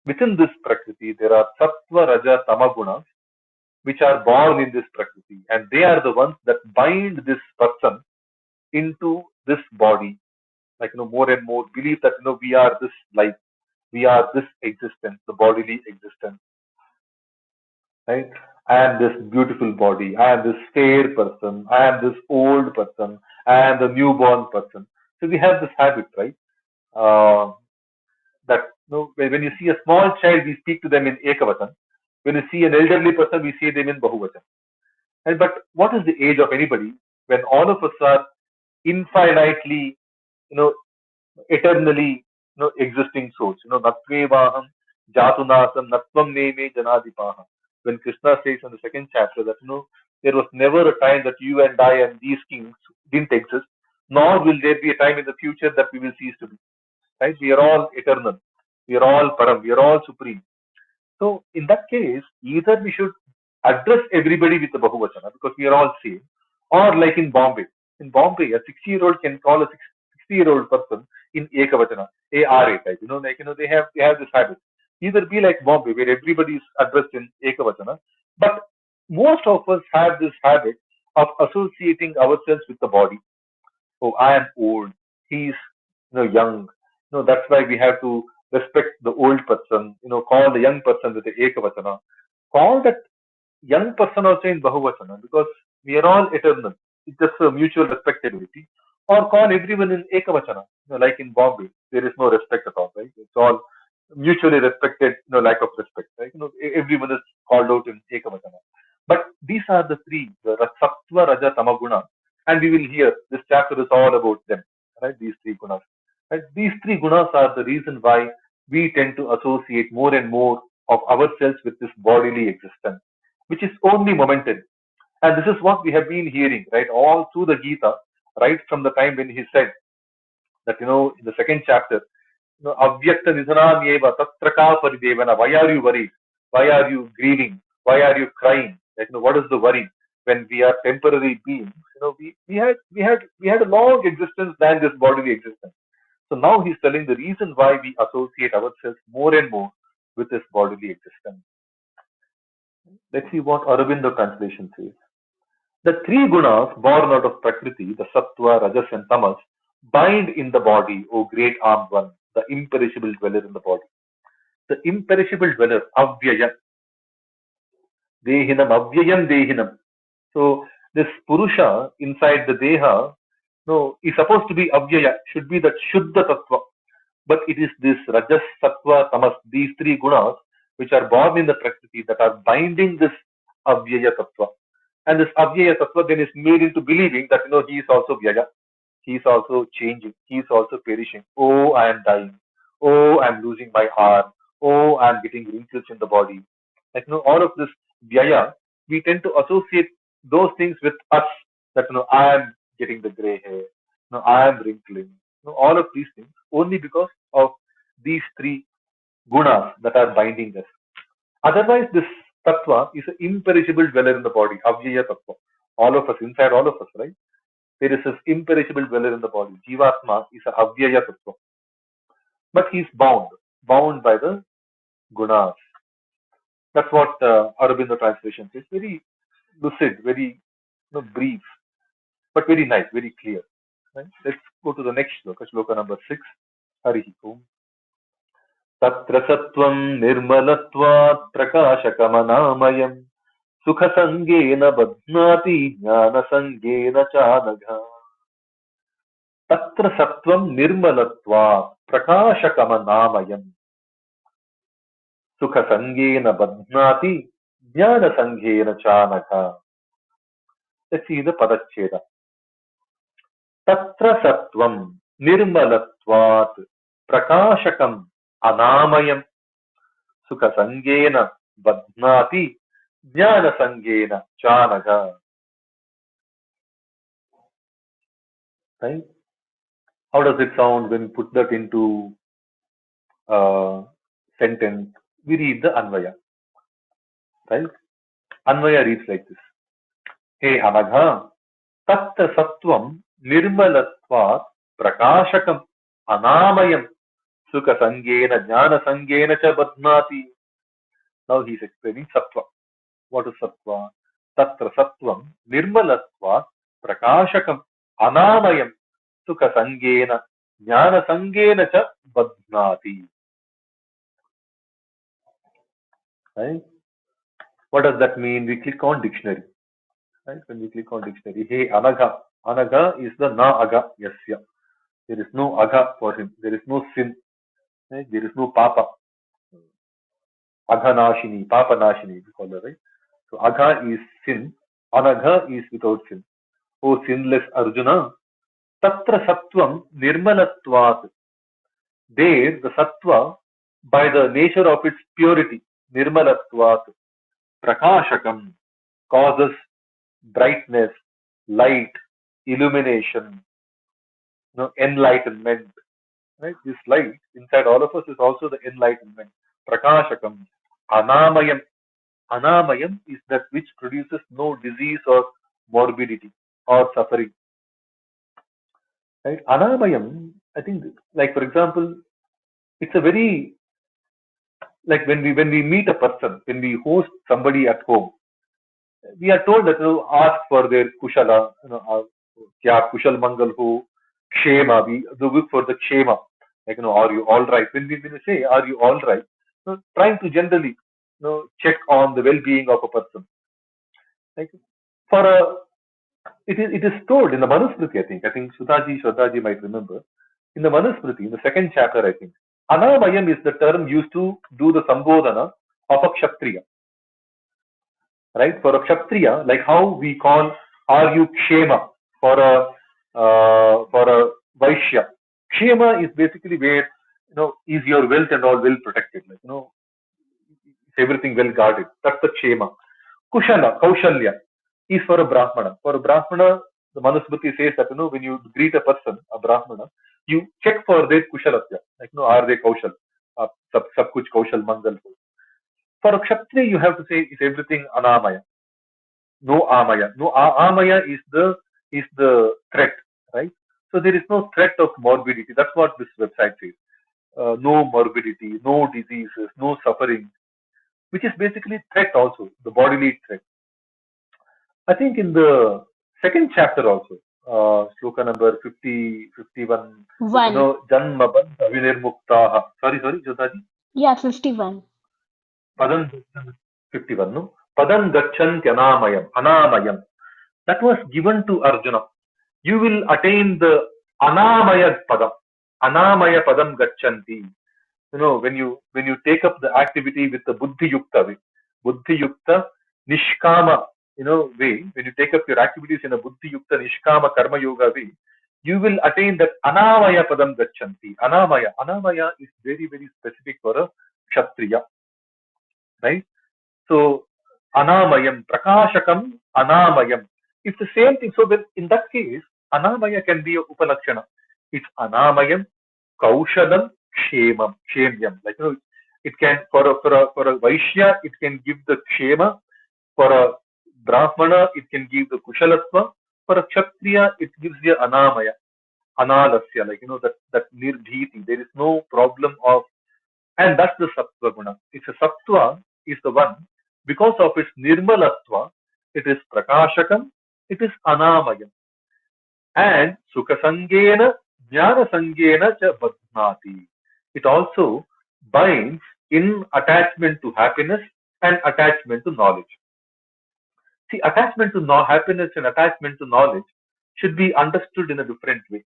Within this prakriti, there are sattva, raja, tama gunas which are born in this prakriti, and they are the ones that bind this person into this body, like more and more believe that we are this life, we are this existence, the bodily existence, right? I am this beautiful body, I am this fair person, I am this old person, I am the newborn person. So we have this habit, right? uh, that when you see a small child, we speak to them in ekavatan. When you see an elderly person, we see them in bahuvatan. And but what is the age of anybody when all of us are infinitely, you know eternally, existing souls. Natvevaham jatunasam natvam neme janadipaha. When Krishna says in the second chapter that there was never a time that you and I and these kings didn't exist, nor will there be a time in the future that we will cease to be. Right? We are all eternal. We are all param. We are all supreme. So in that case, either we should address everybody with the Bahuvachana because we are all same, or like in Bombay. In Bombay, a 60-year-old can call a 60-year-old person in Ekavachana, ARA type. They have this habit. Either be like Bombay, where everybody is addressed in Ekavachana, but most of us have this habit of associating ourselves with the body. Oh, I am old. He's young. That's why we have to respect the old person. Call the young person with the ekavachana. Call that young person also in bahuvachana because we are all eternal. It's just a mutual respectability. Or call everyone in ekavachana. Like in Bombay, there is no respect at all, right? It's all mutually respected. Lack of respect, right? Everyone is called out in ekavachana. But these are the three: the sattva, raja, tamaguna, and we will hear this chapter is all about them, right? These three gunas. Right? These three gunas are the reason why we tend to associate more and more of ourselves with this bodily existence, which is only momentary. And this is what we have been hearing, right, all through the Gita, right from the time when he said that, in the second chapter, avyakta nidhananyeva tatra ka paridevana. Why are you worried? Why are you grieving? Why are you crying? Like, what is the worry? When we are temporary beings, we had a long existence than this bodily existence. So now he's telling the reason why we associate ourselves more and more with this bodily existence. Let's see what Aurobindo translation says. The three gunas born out of Prakriti, the Sattva, Rajas, and Tamas, bind in the body, O great armed one, the imperishable dweller in the body. The imperishable dweller, Avyaya, Dehinam, Avyayam Dehinam. So This Purusha inside the Deha, no, is supposed to be Avyaya, should be that Shuddha Tattva. But it is this Rajas, Sattva, Tamas, these three gunas, which are born in the Prakriti, that are binding this Avyaya Tattva. And this Avyaya Tattva then is made into believing that, he is also Vyaya. He is also changing. He is also perishing. Oh, I am dying. Oh, I am losing my arm. Oh, I am getting wrinkles in the body. All of this Vyaya, we tend to associate those things with us. That, I am getting the gray hair. I am wrinkling. All of these things only because of these three gunas that are binding us. Otherwise, this tattva is an imperishable dweller in the body, avyaya tattva. All of us, inside all of us, right? There is this imperishable dweller in the body. Jivatma is a avyaya tattva. But he is bound by the gunas. That's what Aurobindo translation says. Very lucid, very brief, but very nice, very clear. Right? Let's go to the next shloka, shloka number 6. Harihi Om. तत्र सत्त्वं निर्मलत्वात् प्रकाशकमनामयम् सुखसङ्गेन बध्नाति ज्ञानसङ्गेन चानघा तत्र सत्त्वं निर्मलत्वात् प्रकाशकमनामयम् सुखसङ्गेन बध्नाति ज्ञानसङ्गेन चानघा. Let's see the padacheda. Tatra sattvam nirmalatvat prakashakam anamayam sukasangena badhnati jnana sangena chanaga. Right? How does it sound when you put that into sentence? We read the Anvaya. Right? Anvaya reads like this. Hey Anagha, Tatta Sattvam Nirmalatvat Prakashakam Anamayam Sukha Sangena Jnana Sangena Cha Badnati. Now he is explaining Sattva. What is Sattva? Tatra Sattvam Nirmalatvat Prakashakam Anamayam Sukha Sangena Jnana Sangena Cha Badnati. Right? What does that mean? We click on dictionary. Right? When we click on dictionary, hey Anagha. Anagha is the na aga yasya. There is no aga for him. There is no sin. Right? There is no papa. Agha nashini, papa nashini, we call her, right? So agha is sin. Anagha is without sin. Oh sinless Arjuna. Tatra sattvam nirmalatvat. There, the sattva, by the nature of its purity, nirmalatvat, prakashakam, causes brightness, light, illumination, enlightenment. Right? This light inside all of us is also the enlightenment. Prakashakam, anamayam. Anamayam is that which produces no disease or morbidity or suffering. Right? Anamayam, I think, like for example, it's a very, like when we meet a person, when we host somebody at home, we are told that ask for their kushala, kya kushal mangal ho, kshema. We look for the kshema, like are you all right? When we say are you all right, trying to generally check on the well-being of a person. Like for a, it is told in the Manusmriti. I think Shraddhaji might remember in the Manusmriti in the second chapter. I think Anamayam is the term used to do the sambodhana of a kshatriya. Right? For a kshatriya, like how we call are you kshema for a vaishya. Kshema is basically where is your wealth and all well protected, like is everything well guarded. That's the kshema. Kushala, kaushalya is for a brahmana. For a brahmana, the Manusmriti says that when you greet a person, a brahmana, you check for their kushalatya, like are they kaushal, sab kuch kaushal mangal. For a kshatriya, you have to say is everything anamaya. No amaya. No amaya is the threat, right? So there is no threat of morbidity. That's what this website says. No morbidity, no diseases, no suffering, which is basically threat also, the bodily threat. I think in the second chapter also, shloka number 50, 51, janma bandha vinirmuktaha. Sorry, Jyotaji? Yeah, 51. Padam 51, no? Padam gacchant anamayam. That was given to Arjuna. You will attain the Anamaya Padam. Anamaya Padam Gachanti. When you take up the activity with the Buddhi Yukta way, Buddhi Yukta Nishkama, way, when you take up your activities in a Buddhi Yukta Nishkama Karma Yoga way, you will attain that Anamaya Padam Gachanti. Anamaya is very, very specific for a Kshatriya, right? So, Anamayam, Prakashakam, Anamayam. It's the same thing. So, in that case, Anamaya can be a Upalakshana. It's Anamayam, Kaushalam, Kshemyam. It can, for a Vaishya, it can give the Kshema. For a Brahmana, it can give the Kushalatva. For a Kshatriya, it gives the Anamaya, Analasya, that Nirbhiti. There is no problem of, and that's the Sattva Guna. It's a Sattva is the one, because of its Nirmalatva, it is Prakashakam, it is Anamayam. And Sukha Sangena, Jnana Sangena cha Badhnati. It also binds in attachment to happiness and attachment to knowledge. See, attachment to happiness and attachment to knowledge should be understood in a different way.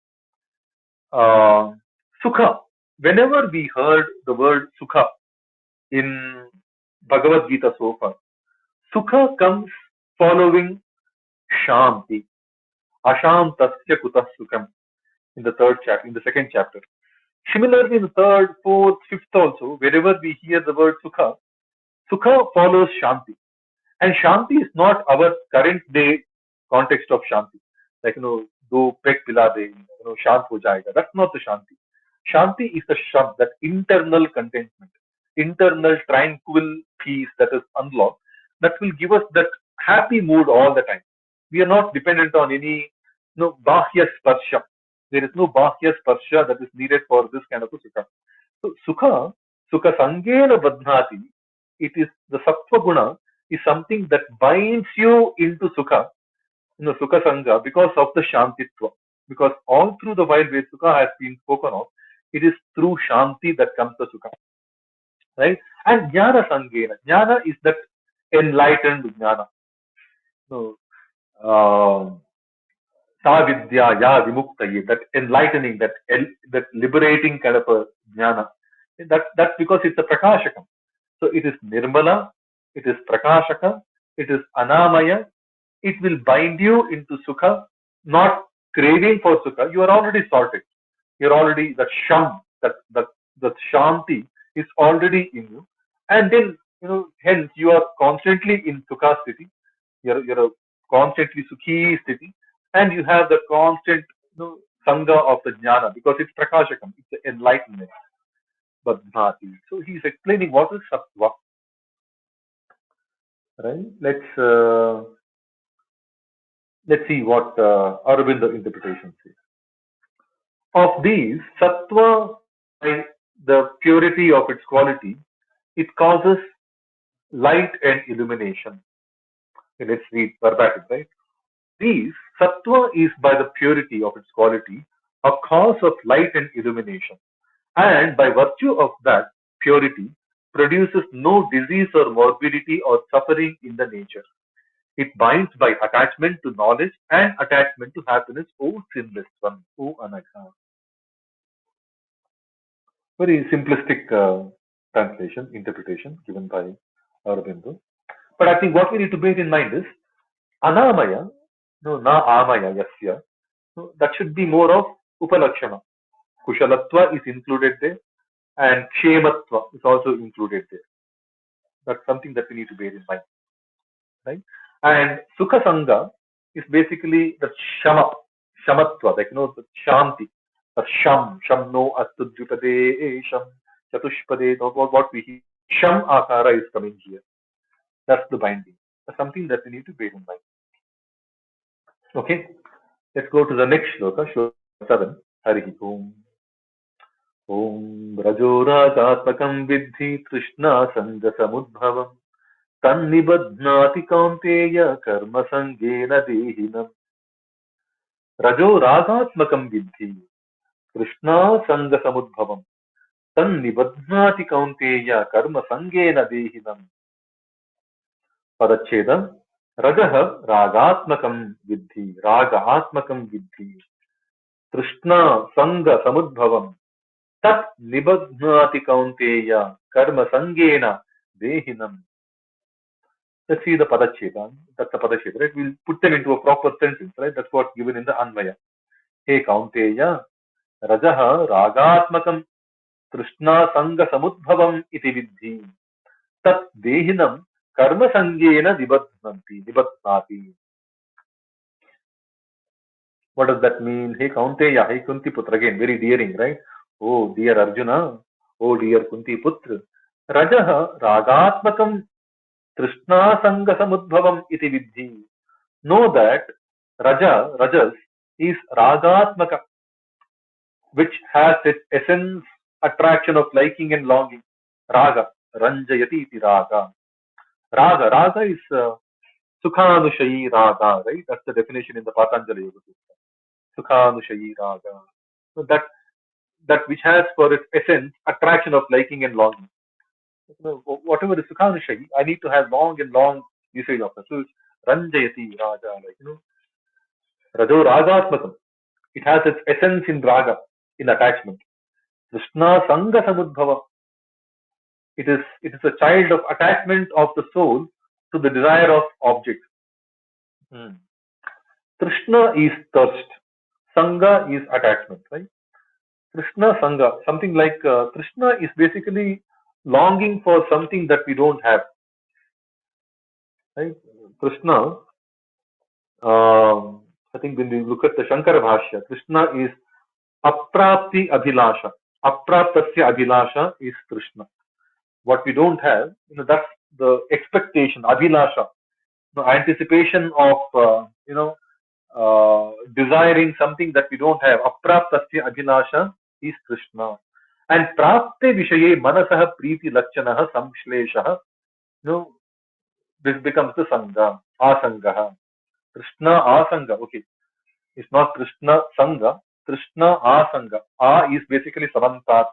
Sukha. Whenever we heard the word Sukha in Bhagavad-Gita so far, Sukha comes following Shanti. Ashantasya kutah sukham in the third chapter, in the second chapter. Similarly, in the third, fourth, fifth also, wherever we hear the word Sukha, Sukha follows Shanti. And Shanti is not our current day context of Shanti. Do pek pila de, shant ho jayega. That's not the Shanti. Shanti is the Shant, that internal contentment, internal tranquil peace that is unlocked, that will give us that happy mood all the time. We are not dependent on any bahya sparsha. There is no bahya sparsha that is needed for this kind of a sukha. So sukha sangena badhnati, it is the sattva guna is something that binds you into sukha, sukha sangha, because of the shantitva. Because all through the while where sukha has been spoken of, it is through shanti that comes the sukha, right? And jnana sangena, jnana is that enlightened jnana. So, sa vidya ya vimuktaye, that enlightening, that liberating kind of a jnana. That's because it's a prakashakam. So it is nirmala, it is prakashaka, it is anamaya. It will bind you into sukha, not craving for sukha. You are already sorted. You're already that sham, that shanti is already in you, and then hence you are constantly in sukha sthiti. You're a constantly sukhi sthiti, and you have the constant sangha of the jnana, because it's prakashakam, it's the enlightenment, badhnati. So he's explaining what is sattva, right? Let's see what Aurobindo interpretation says. Of these, sattva, by the purity of its quality, it causes light and illumination. Okay, let's read verbatim, right? These, sattva is by the purity of its quality a cause of light and illumination, and by virtue of that purity produces no disease or morbidity or suffering in the nature. It binds by attachment to knowledge and attachment to happiness, O sinless one, O Anagha. Very simplistic translation, interpretation given by Aurobindo. But I think what we need to bear in mind is Anamaya, no, na amaya, yasya. So that should be more of Upalakshana. Kushalatva is included there, and Kshematva is also included there. That's something that we need to bear in mind, right? And Sukha Sangha is basically the Shamatva, the Shanti, the Sham no Astudvipade, Sham, Chatushpade, what we hear. Sham Akara is coming here. That's the binding. That's something that we need to bear in mind. Okay, let's go to the next shloka, shloka 7. Harihi Om. Om Rajoragatmakam Vidhi Trishna Sanga Samudbhavam Tannibadhnati Kaunteya Karma Sangena Dehinam. Rajoragatmakam Vidhi Trishna Sanga Samudbhavam Tannibadhnati Kaunteya Karma Sangena Dehinam. Padachedam. Rajaha ragatmakam vidhi, ragaatmakam vidhi, Trishna sanga samudbhavam, tat nibadhnati kaunteya, karma sangena dehinam. Let's see the padacheda. That's the padacheda, right? We'll put them into a proper sentence, right? That's what's given in the Anvaya. Hey kaunteya, rajaha ragatmakam Trishna sanga samudbhavam iti vidhi. Tat dehinam karma sangena nibadhnati. What does that mean? Hey Kaunteya, hey Kunti Putra, again, very daring, right? Oh dear Arjuna, oh dear Kunti Putra. Rajaha ragatmakam Trishna sanga samudbhavam iti vidhi. Know that Rajas, is ragatmaka, which has its essence, attraction of liking and longing. Raga, ranjayati iti raga. Raga is Sukhanushayi raga, right? That's the definition in the Patanjali Yoga Sutra. Sukhanushayi raga. So that which has for its essence attraction of liking and longing. Whatever is Sukhanushayi, I need to have long and long usage of it. So it's Ranjayati raga, like Rajo ragatmakam. It has its essence in raga, in attachment. Krishna Sanga Samudbhava. It is a child of attachment of the soul to the desire of objects. Hmm. Krishna is thirst. Sanga is attachment, right? Krishna Sanga, something like Krishna is basically longing for something that we don't have, right? Krishna, I think when we look at the Shankara Bhashya, Krishna is Aprapti Abhilasha. Apraptasya Abhilasha is Krishna. What we don't have, that's the expectation, Abhilasha, anticipation of, desiring something that we don't have. Apraptasya Abhilasha is Krishna. And Prapte Vishaye Manasaha Preeti Lakshanaha Samshleshaha, this becomes the Sangha, Asangaha. Krishna Asanga, okay. It's not Krishna Sangha, Krishna Asanga. Is basically Samantat,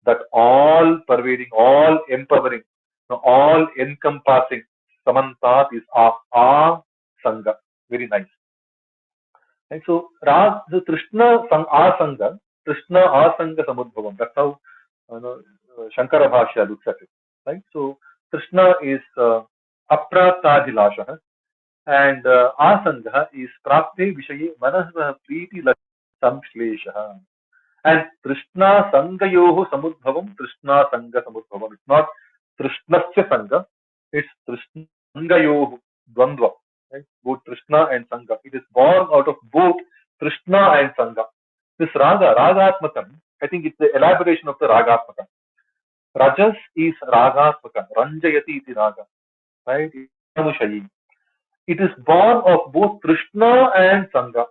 that all pervading, all empowering, all encompassing. Samantat is Sangha. Very nice. And so, the Krishna Asanga, Krishna Asanga Samudbhavam. That's how Shankara Bhashya looks at it. Right? So, Krishna is Apraptadhilasha, and Asanga is Prapte Vishaye Manasah Preeti Samshlesha. And Krishna Sangayoho Samudbhavam, Krishna Sanga Samudbhavam. It's not Krishnasya Sanga, it's Krishna Sangayoho, Dvandva. Right? Both Krishna and Sanga. It is born out of both Krishna and Sanga. This Ragatmakam, I think it's the elaboration of the Ragatmakam. Rajas is Ragatmakam, Ranjayati iti Raga. Right? It is born of both Krishna and Sanga.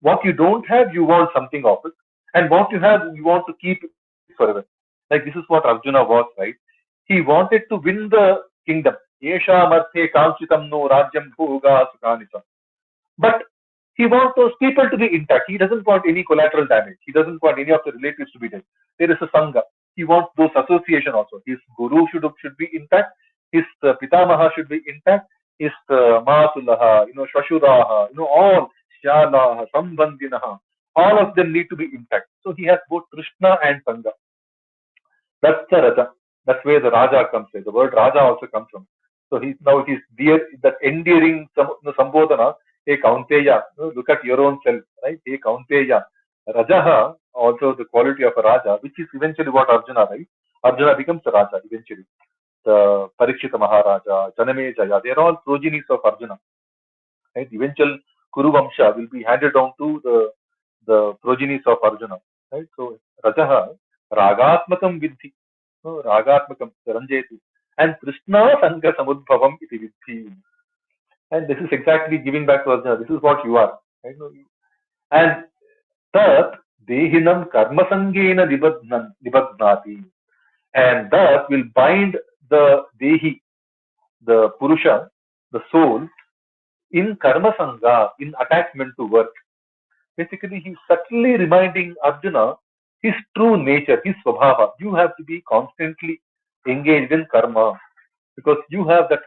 What you don't have, you want something of it. And what you have, you want to keep it forever. Like this is what Arjuna was, right? He wanted to win the kingdom. Yesha marthe kanchitam no rajyam bhoga sukhanisa. But he wants those people to be intact. He doesn't want any collateral damage. He doesn't want any of the relatives to be dead. There is a Sangha. He wants those association also. His guru should be intact. His pitamaha should be intact. His matulaha, shashuraha, all shyalaha, sambandhinaha. All of them need to be intact. So he has both Krishna and Sangha. That's the Raja. That's where the Raja comes in. The word Raja also comes from. So he's dear, that endearing Sambodhana. Hey Kaunteya, look at your own self, right? Hey Kaunteya. Rajaha, also the quality of a Raja, which is eventually what Arjuna, right? Arjuna becomes a Raja eventually. The Parikshita Maharaja, Janame Jaya, they are all progenies of Arjuna. Right? Eventual Kuru Vamsha will be handed down to the progenies of Arjuna. Right? So Rajaha, Ragatmakam Vidhi. Ragatmakam, Ranjeti. And Krishna Sangha Samudbhavam iti Vidhi. And this is exactly giving back to Arjuna. This is what you are. Right? And Tat Dehinam Karma Sangena Nibadhnati. And that will bind the Dehi, the Purusha, the soul, in Karma Sangha, in attachment to work. Basically, he's subtly reminding Arjuna his true nature, his swabhava. You have to be constantly engaged in karma because you have that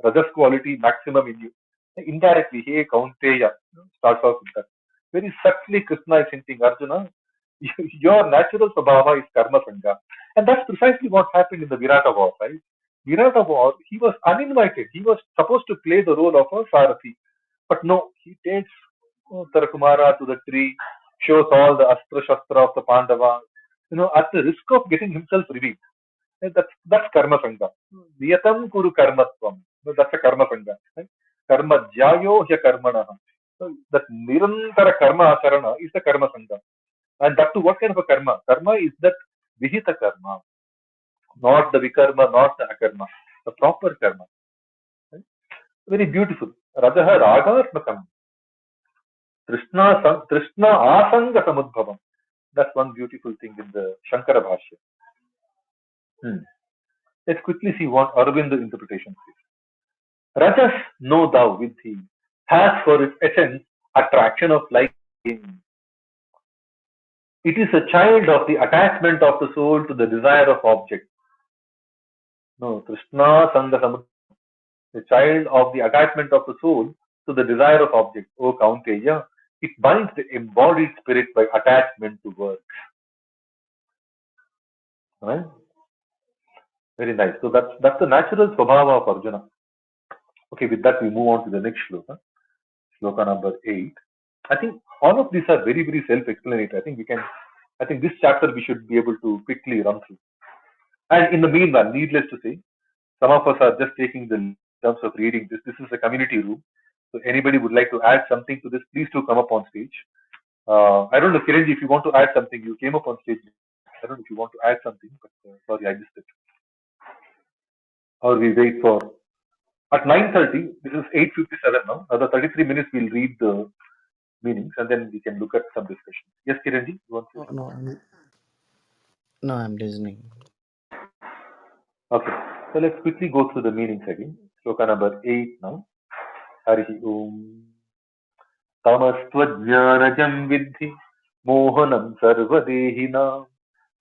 rajas quality maximum in you. Indirectly, hey Kaunteya starts off with that. Very subtly, Krishna is hinting, Arjuna, your natural Swabhava is Karma Sangha. And that's precisely what happened in the Virata War, right? Virata War, he was uninvited. He was supposed to play the role of a Sarathi. But no, he takes Tarakumara to the tree, shows all the Astra Shastra of the Pandavas, at the risk of getting himself revealed. That's karma sangha. Niyatam kuru karmatvam. That's a karma sangha. Right? Karma jyayo hya karmana. So that nirantara karma acharana is the karma sangha. And that to what kind of a karma? Karma is that vihita karma, not the vikarma, not the akarma. The proper karma. Right? Very beautiful. Rajaha ragatmakam. Trishna asanga samudbhavam. That's one beautiful thing in the Shankara Bhashya. Let's quickly see what Aurobindo interpretation says. Rajas, know thou with thee, has for its essence attraction of liking. It is a child of the attachment of the soul to the desire of object. No, Krishna Sangha Samudra, the child of the attachment of the soul to the desire of object. O Kaunteya, it binds the embodied spirit by attachment to words. Right? Very nice. So that's the natural swabhava of Arjuna. Okay, with that we move on to the next shloka. Shloka number 8. I think all of these are very, very self-explanatory. I think this chapter we should be able to quickly run through. And in the meanwhile, needless to say, some of us are just taking the terms of reading this. This is a community room. So anybody would like to add something to this, please do come up on stage. I don't know, Kiranji, if you want to add something, you came up on stage. I don't know if you want to add something, but sorry, I missed it. Or we wait for at 9:30. This is 8:57 now. Another 33 minutes we'll read the meanings and then we can look at some discussions. Yes, Kiranji, you want to say No, something? no, I'm listening. Okay, so let's quickly go through the meanings again. Shloka number 8 now. Harihi Om. Tamastvajnanajam vidhi mohanam sarvadehina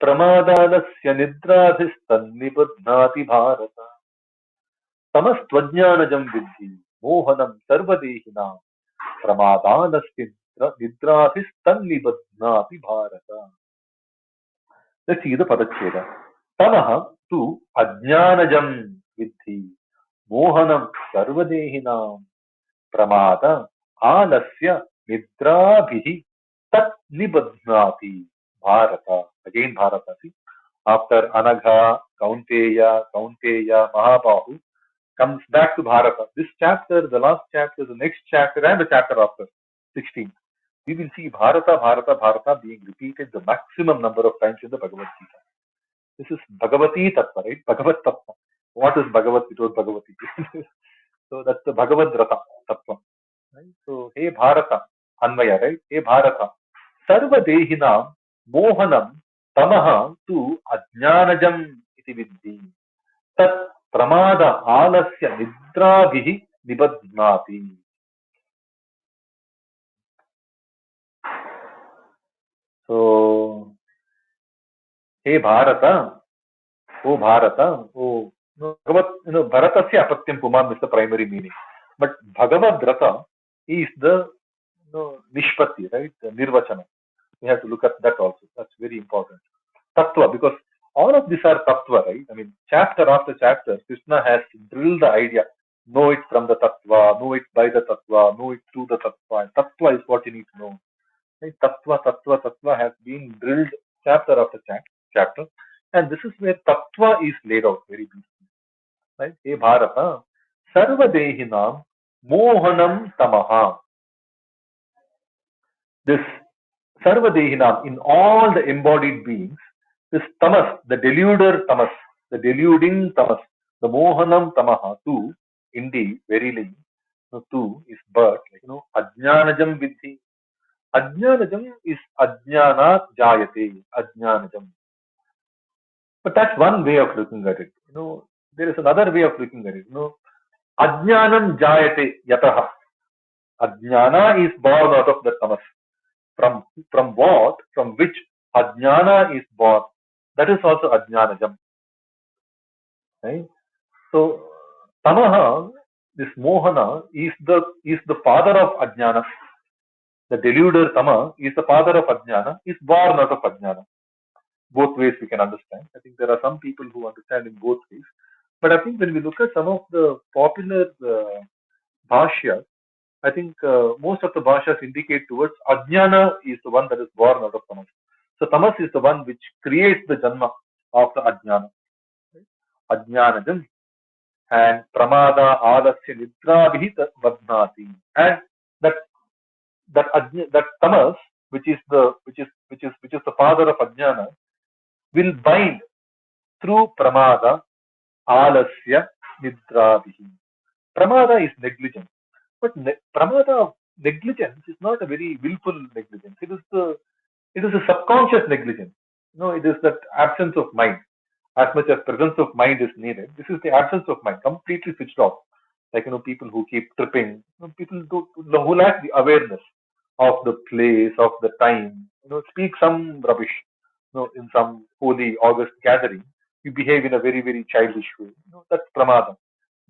pramadadasya nidradhistannibadhnati bharata. Tamastvajnanajam vidhi mohanam sarvadehina pramadadasya nidradhistannibadhnati bharata. Let's see the padacheda. Tamaha tu ajnanajam vidhi mohanam sarvadehinam pramada alasya nidrabhihi tat nibadhnati bharata. Again Bharata. See, after Anagha, Kaunteya, Mahabahu comes back to Bharata. This chapter, the last chapter, the next chapter, and the chapter after, 16. We will see Bharata being repeated the maximum number of times in the Bhagavad-Gita. This is Bhagavati Tattva, right? Bhagavad Tattva. What is Bhagavat without Bhagavati? So that's the Bhagavad Rata Tattva. Right? So, hey Bharata, Anvaya, right? Hey Bharata, Sarva Dehinam Mohanam Tamaha tu Ajnanajam iti vidhi. Tat Pramada Alasya Nidrabhihi Nibadhnati. So, hey Bharata, oh Bharata, oh, Bharatasya Apatyam Puman is the primary meaning. But Bhagavad Rata is the Nishpati, right? The Nirvachana. We have to look at that also. That's very important. Tattva, because all of these are Tattva, right? I mean, chapter after chapter, Krishna has drilled the idea. Know it from the Tattva, know it by the Tattva, know it through the Tattva. And Tattva is what you need to know. Right? Tattva has been drilled chapter after chapter. And this is where Tattva is laid out very beautifully. Right? Hey Bharata, Sarva Dehinam Mohanam Tamaha. This Sarva Dehinam, in all the embodied beings, this tamas, the deluder tamas, the deluding tamas, the mohanam tamaha, too, indeed, verily, too is but, ajnanajam vidhi. Ajnanajam is ajnanat jayate, ajnanajam. But that's one way of looking at it. There is another way of looking at it. Ajnanam jayate yataha. Ajnana is born out of the tamas. From what? From which ajnana is born. That is also ajnanajam. Right? So, tamaha, This Mohana is the father of Ajnana. The deluder Tama is the father of Ajnana, is born out of Ajnana. Both ways we can understand. I think there are some people who understand in both ways. But I think when we look at some of the popular bhashyas, I think most of the bhashyas indicate towards Ajnana is the one that is born out of Tamas. So Tamas is the one which creates the Janma of the Ajnana. Ajnanajam and Pramada Alasya Nidrabhita Vadnati. And that that Tamas, which is the father of Ajnana, will bind through Pramada Alasya Nidrabhi. Pramada is negligence. But pramada of negligence is not a very willful negligence. It is a subconscious negligence. It is that absence of mind. As much as presence of mind is needed, this is the absence of mind, completely switched off. Like people who keep tripping, people who lack the awareness of the place, of the time. Speak some rubbish. In some holy August gathering, you behave in a very very childish way. That's pramada,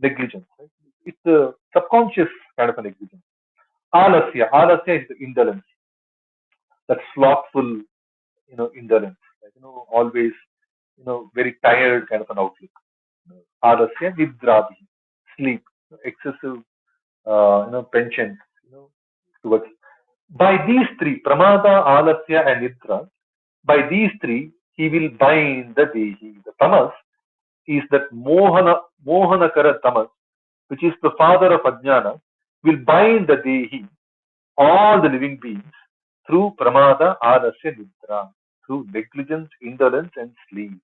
negligence. Right? It's the subconscious kind of a negligence. Alasya is the indolence, that slothful, indolence, like, always, very tired kind of an outlook. Alasya nidrabhi, sleep, excessive, penchant, towards. By these three, pramada, alasya, and nidra, by these three, he will bind the dehi. The tamas is that mohanakara tamas, which is the father of ajnana, will bind the dehi, all the living beings, through pramada, alasya, nidra, through negligence, indolence, and sleep.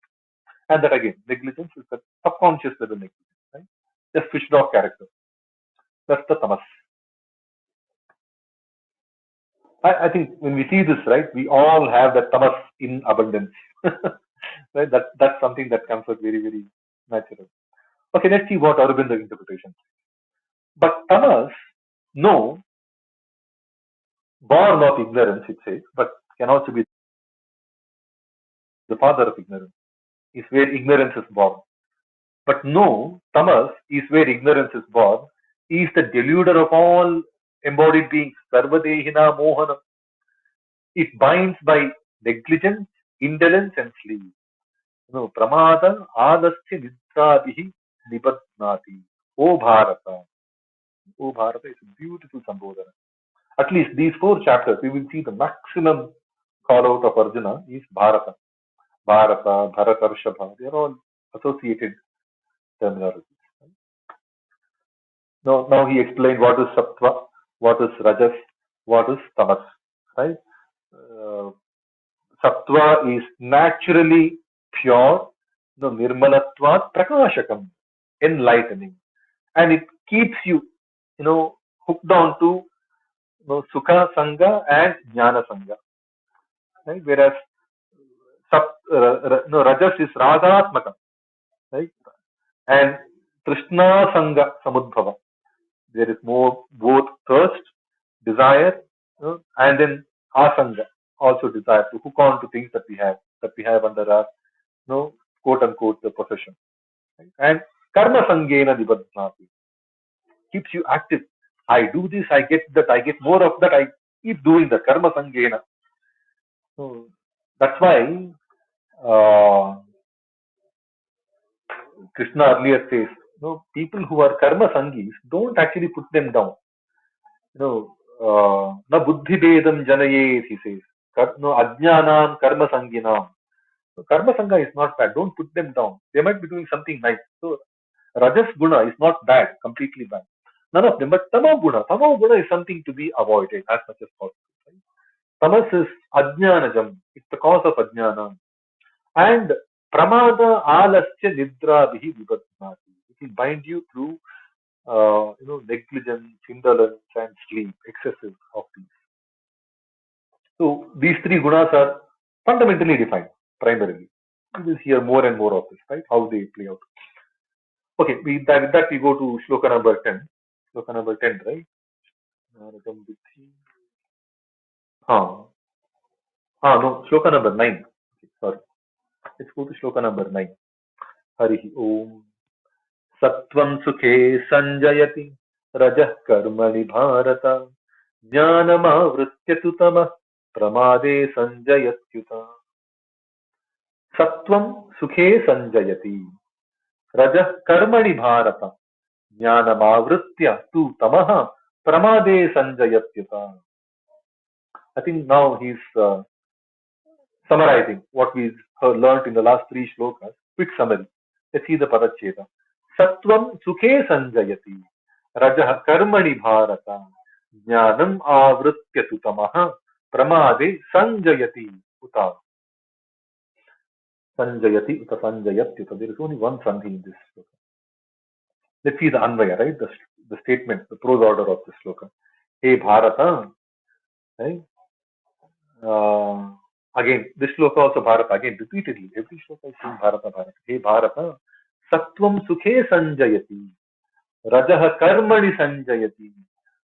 And that again, negligence is the subconscious level negligence, right? The switched off character. That's the tamas. I think when we see this, right, we all have that tamas in abundance. Right? That's something that comes out very, very natural. Okay, let's see what Aurobindo interpretation. But tamas, no, born of ignorance, it says, but can also be the father of ignorance, is where ignorance is born. But no, tamas is where ignorance is born, is the deluder of all embodied beings, sarvadehina mohana. It binds by negligence, indolence, and sleep. Pramada alasya nidrabihi nibadnati. O Bharata. O Bharata is a beautiful Sambodhana. At least these four chapters, we will see the maximum call out of Arjuna is Bharata. Bharata, Bharatarshabha, they are all associated terminologies. Now he explained what is Sattva, what is Rajas, what is Tamas. Right? Uh, Sattva is naturally pure, Nirmalatvat Prakashakam, enlightening. And it keeps you, hooked on to Sukha Sangha and Jnana Sangha. Right? Whereas no, Rajas is Ragatmaka, right? And Krishna Sangha Samudbhava. There is more both thirst, desire, and then Asanga, also desire to hook on to things that we have under our, quote unquote, the possession. Right? And Karma Sangena Nibadhnati keeps you active. I do this, I get that, I get more of that, I keep doing the Karma Sangena. So that's why uh, Krishna earlier says, people who are karma sangis, don't actually put them down. Na buddhi bedam janayet, he says. No, ajnanam karma sanginam. So karma sangha is not bad. Don't put them down. They might be doing something nice. So rajas guna is not bad, completely bad. None of them. But tama guna is something to be avoided as much as possible. Right? Tamas is ajnanajam. It's the cause of ajnana. And pramada alasya nidrabihi vibhadnati. It will bind you through negligence, indolence, and sleep, excessive of these. So these three gunas are fundamentally defined, primarily. We will hear more and more of this, right? How they play out. Okay, with that we go to shloka number 10. Shloka number 10, right? No, shloka number 9. Okay, sorry. Let's go to shloka number 9. Harihi Om. Sattvam sukhe sanjayati rajah karmani bharata jnanamavritya tu tamah pramade sanjayatyuta. Sattvam sukhe sanjayati rajah karmani bharata jnanamavritya tu tamah pramade sanjayatyuta. I think now he's summarizing what we learned in the last three shlokas. Quick summary. Let's see the Padacheta. Sattvam sukhe sanjayati. Rajah karmani bharata. Jnanam avritya tu tamaha. Pramade sanjayati. Uta. Sanjayati uta sanjayati uta. There is only one sandhi in this shloka. Let's see the anvaya, right? The statement, the prose order of this shloka. Hey Bharata. Right? Uh, Again, this shloka also Bharata, again repeatedly, every shloka is saying Bharata, Bharata. Hey Bharata, Sattvam Sukhe Sanjayati, Rajah Karmani Sanjayati,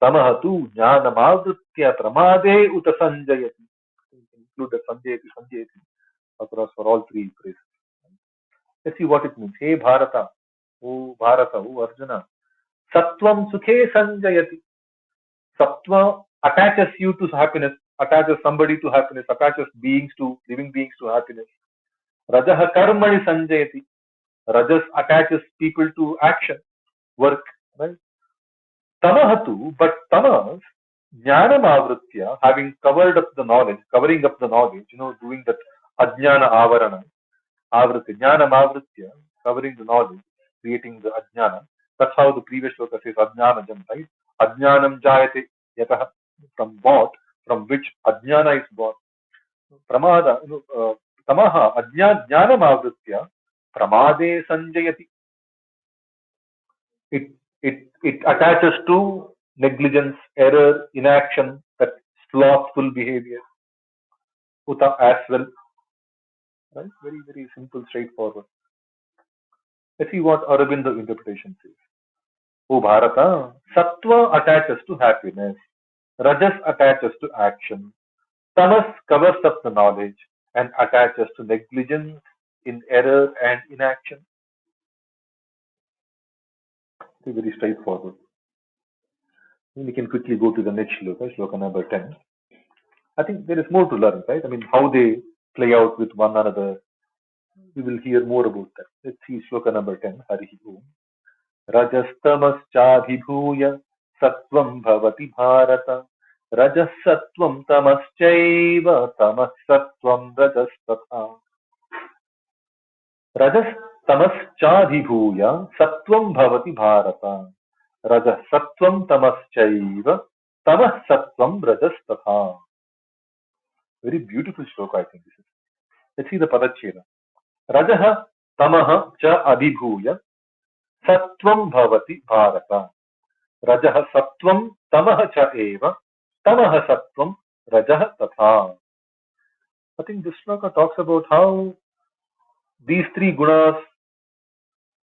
Tamah tu Jnanamavritya Pramade Uta Sanjayati. You can include the Sanjayati, Sanjayati across for all three phrases. Let's see what it means. Hey Bharata, O Arjuna, Sattvam Sukhe Sanjayati. Sattva attaches you to happiness, attaches somebody to happiness, attaches beings to living beings to happiness. Rajaha karmani sanjayati. Rajas attaches people to action, work. Right? Tamahatu, but tamas, jnanam avritya, having covered up the knowledge, covering up the knowledge, doing that ajnana avarana, avriti, jnanam avritya, covering the knowledge, creating the ajnana. That's how the previous shloka says ajnanajam, right? Ajnanam jayate yatah, from what, from which ajnana is born. Pramada, tamaha, jnanam avritya, pramade sanjayati. It attaches to negligence, error, inaction, that slothful behavior, uta as well. Right? Very, very simple, straightforward. Let's see what Aurobindo interpretation says. O Bharata, Sattva attaches to happiness, Rajas attaches to action, Tamas covers up the knowledge and attaches to negligence in error and inaction. It's very straightforward. We can quickly go to the next shloka, shloka number 10. I think there is more to learn, right? I mean, how they play out with one another. We will hear more about that. Let's see shloka number 10. Harihi Om. Rajastamascha sattvam bhavati bharata. Rajas sattvam tamaschaiva tamas sattvam rajastatha. Rajas tamascha sattvam bhavati bharata. Rajas sattvam tamaschaiva tamas sattvam rajastatha. Very beautiful shloka, I think this is. Let's see the Padacheda. Rajah tamaha cha adhibhuya sattvam bhavati bharata. Rajah sattvam tamaha cha eva tamaha sattvam rajah tatha. I think this shloka talks about how these three gunas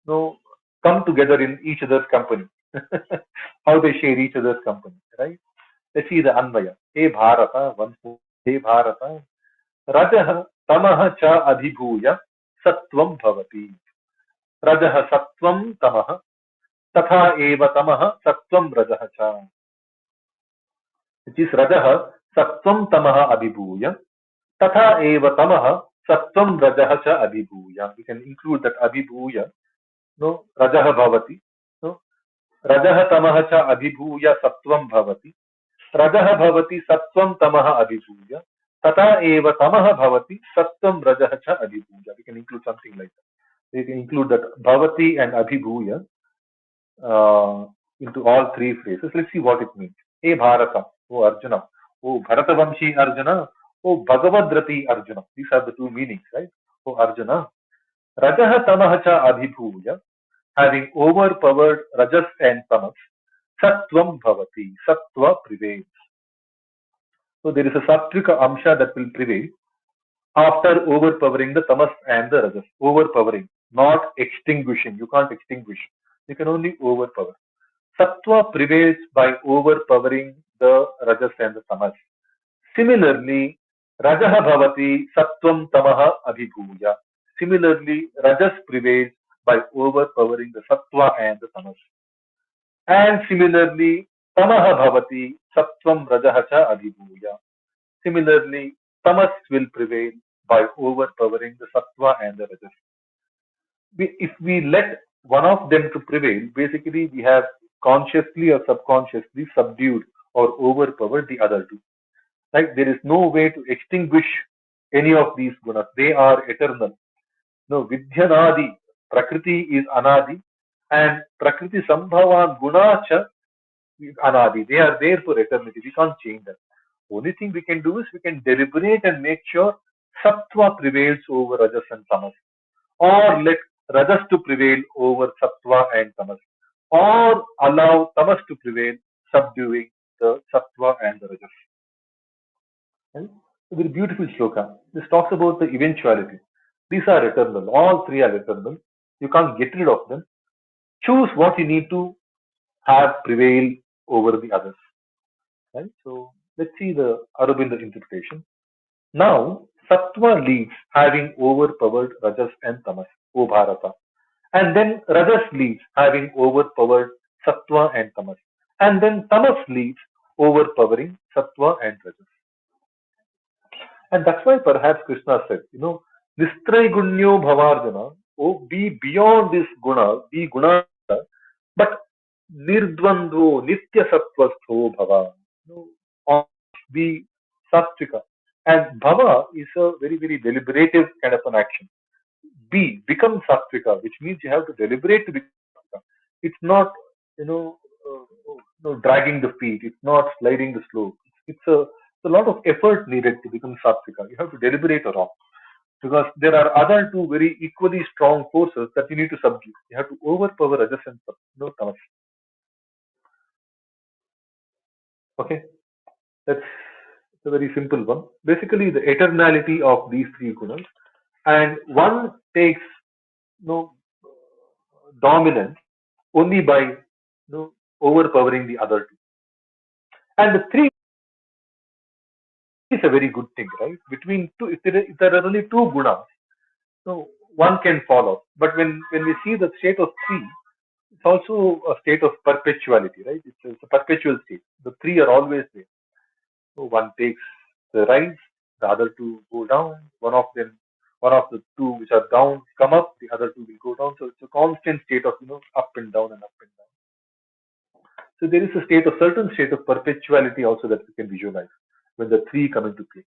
come together in each other's company. How they share each other's company, right? Let's see the Anvaya. Hey Bharata, once more. Hey Bharata, Rajah tamaha cha adhibhuya sattvam bhavati. Rajah sattvam tamaha तथा एव तमः सत्वं रजः च. Which is रजः सत्वं तमः अभिभूय तथा एव तमः सत्वं रजः च अभिभूय. We can include that अभिभूय. No, रजः भवति. No, रजः तमः च अभिभूय सत्वं भवति. रजः भवति सत्वं तमः अभिभूय तथा एव तमः भवति सत्वं रजः च अभिभूय. We can include something like that. We can include that bhavati and abhibhuya into all three phrases. Let's see what it means. Hey Bharata, O Arjuna, O Bharatavamshi Arjuna, O Bhagavad-Rati Arjuna. These are the two meanings, right? O Arjuna, Rajaha Tamahacha Abhibhuya, having overpowered Rajas and Tamas, Sattvam Bhavati, Sattva prevails. So there is a Sattvika Amsha that will prevail after overpowering the Tamas and the Rajas. Overpowering, not extinguishing. You can't extinguish. You can only overpower. Sattva prevails by overpowering the Rajas and the Tamas. Similarly, Rajaha Bhavati Sattvam Tamaha Abhibhuya. Similarly, Rajas prevails by overpowering the sattva and the tamas. And similarly, tamaha bhavati sattvam rajaha cha adhibhuya. Similarly, tamas will prevail by overpowering the sattva and the rajas. If we let one of them to prevail, basically we have consciously or subconsciously subdued or overpowered the other two. Right? There is no way to extinguish any of these gunas. They are eternal. No, Vidyanadi, Prakriti is Anadi, and Prakriti Sambhavan Gunacha is Anadi. They are there for eternity. We can't change them. Only thing we can do is we can deliberate and make sure Sattva prevails over Rajas and Tamas, or let Rajas to prevail over Sattva and Tamas, or allow Tamas to prevail, subduing the Sattva and the Rajas. Right? A very beautiful shloka. This talks about the eventuality. These are eternal. All three are eternal. You can't get rid of them. Choose what you need to have prevail over the others. Right? So let's see the Aurobindo interpretation. Now, Sattva leads having overpowered Rajas and Tamas, O Bharata. And then Rajas leads having overpowered Sattva and Tamas. And then Tamas leads overpowering Sattva and Rajas. And that's why perhaps Krishna said, Nistray Gunyo Bhavardhana, oh, be beyond this guna, be guna, but Nirdvandvo Nitya Sattvastho Bhava. Be Sattvika. And Bhava is a very, very deliberative kind of an action. Become Sattvika, which means you have to deliberate to become Sattvika. It's not, dragging the feet. It's not sliding the slope. It's a lot of effort needed to become Sattvika. You have to deliberate around because there are other two very equally strong forces that you need to subdue. You have to overpower Rajas and Tamas. Okay, that's a very simple one. Basically, the eternality of these three gunas, and one takes dominance only by overpowering the other two. And the three is a very good thing, right? Between two, if there are only two gunas, so one can fall off. But when we see the state of three, it's also a state of perpetuality, right? It's a perpetual state. The three are always there. So one takes the rise, the other two go down. One of the two which are down come up, the other two will go down. So it's a constant state of up and down and up and down. So there is a certain state of perpetuality also that we can visualize when the three come into play.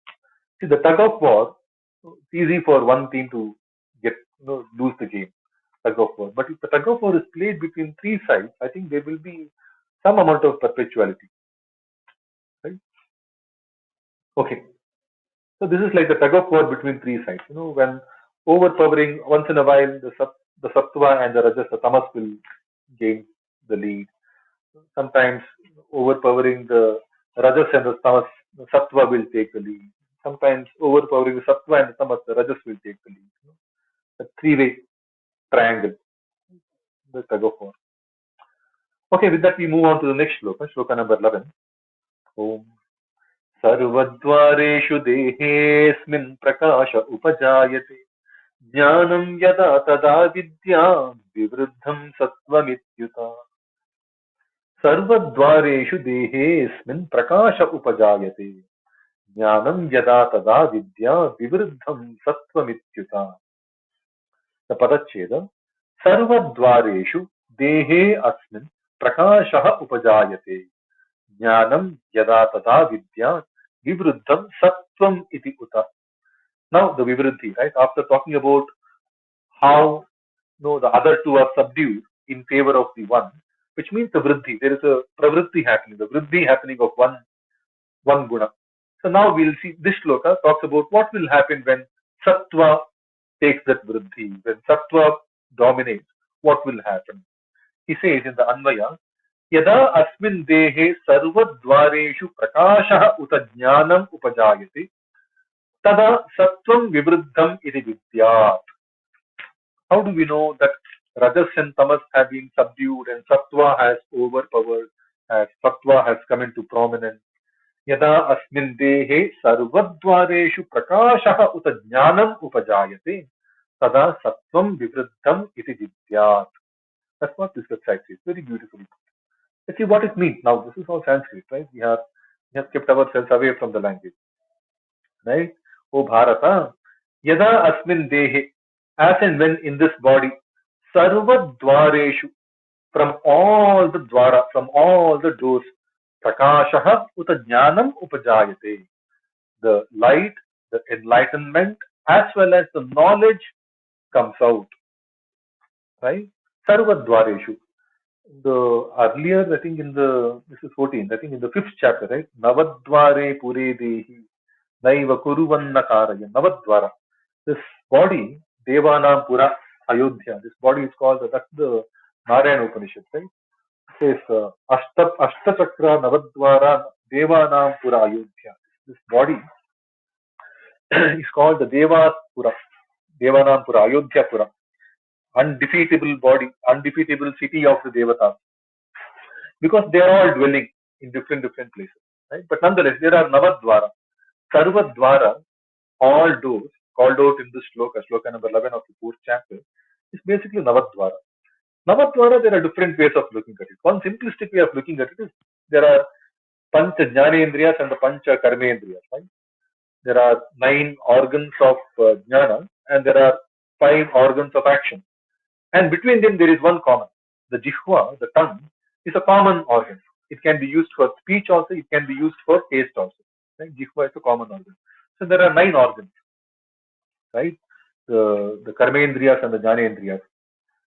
See, the tug of war, it's easy for one team to get lose the game, tug of war. But if the tug of war is played between three sides, I think there will be some amount of perpetuality. Right? Okay. So this is like the tug of war between three sides. When overpowering once in a while, the sattva and the rajas, the tamas will gain the lead. Sometimes overpowering the rajas and the tamas, the sattva will take the lead. Sometimes overpowering the sattva and the tamas, the rajas will take the lead. A three-way triangle, the tug of war. Okay, with that we move on to the next shloka, shloka number 11. Om सर्वद्वारेषु देहेऽस्मिन् प्रकाश उपजायते ज्ञानं यदा तदा विद्यां विवृद्धं सत्त्वमित्युत सर्वद्वारेषु देहेऽस्मिन् प्रकाश उपजायते ज्ञानं यदा तदा विद्या विवृद्धं सत्त्वमित्युत the padacheda सर्वद्वारेषु देहे अस्मिन् प्रकाशः उपजायते ज्ञानं यदा तदा विद्या vivruddham sattvam iti uta. Now the vivruddhi, right? After talking about how the other two are subdued in favor of the one, which means the vriddhi. There is a pravritti happening, the vriddhi happening of one guna. So now we'll see this shloka talks about what will happen when sattva takes that vriddhi, when sattva dominates, what will happen. He says in the Anvaya, यदा अस्मिन् देहे सर्वद्वारेषु प्रकाशः उत ज्ञानम् उपजायते तदा सत्त्वं विवृद्धम् इति विद्यात्. How do we know that rajas and tamas have been subdued and sattva has overpowered, as sattva has come into prominence? यदा अस्मिन् देहे सर्वद्वारेषु प्रकाशः उत ज्ञानम् उपजायते. Tada Sattvam Vivriddham Iti Vidyat. That's what this website says. Very beautifully. Let's see what it means. Now, this is all Sanskrit, right? We have kept ourselves away from the language, right? O Bharata, Yada Asmin Dehe, as and when in this body, Sarva Dwareshu, from all the dwara, from all the doors, Prakashaha Uta Jnanam Upajayate, the light, the enlightenment, as well as the knowledge comes out, right? Sarva Dwareshu. The earlier, I think in the, this is 14, I think in the fifth chapter, right? Navadvare Pure Dehi, Naiva Kuruvanna Karaya, Navadvara. This body, Devanam Pura Ayodhya, this body is called, that's the Narayana Upanishad, right? It says, Ashta Navadvara Devanam Pura Ayodhya. This body is called the Devas Pura, Devanam Pura, Ayodhya Pura, undefeatable body, undefeatable city of the Devatas, because they are all dwelling in different places, right? But nonetheless, there are Navadvara, Sarvadvara, all doors called out in this shloka, shloka number 11 of the fourth chapter, is basically Navadvara. Navadvara, there are different ways of looking at it. One simplistic way of looking at it is there are Pancha Jnanendriyas and the Pancha Karmendriyas, right? There are 9 organs of jnana and there are 5 organs of action. And between them, there is one common. The jihva, the tongue, is a common organ. It can be used for speech also, it can be used for taste also. Right? Jihva is a common organ. So there are 9 organs, right? The karmendriyas and the jnanendriyas.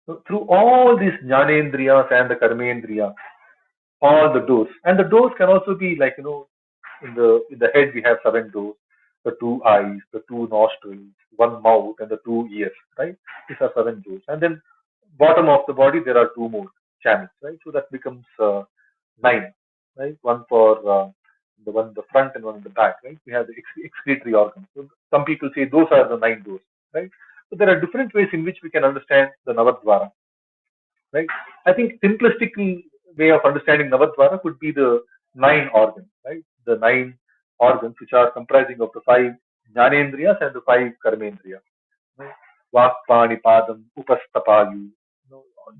So through all these jnanendriyas and the karmendriyas, all the doors. And the doors can also be like, in the head we have 7 doors, the 2 eyes, the 2 nostrils, 1 mouth, and the 2 ears, right? These are 7 doors. And then bottom of the body there are 2 more channels, right? So that becomes 9, right? One for the front and one in the back, right? We have the excretory organs. So some people say those are the 9 doors, right? So there are different ways in which we can understand the Navadvara, right? I think simplistic way of understanding Navadvara could be the 9 organs, right? The 9 organs which are comprising of the 5 Jnanendriyas and the 5 Karmendriyas. Right? Vak, Pani, Padam, Upastapayu.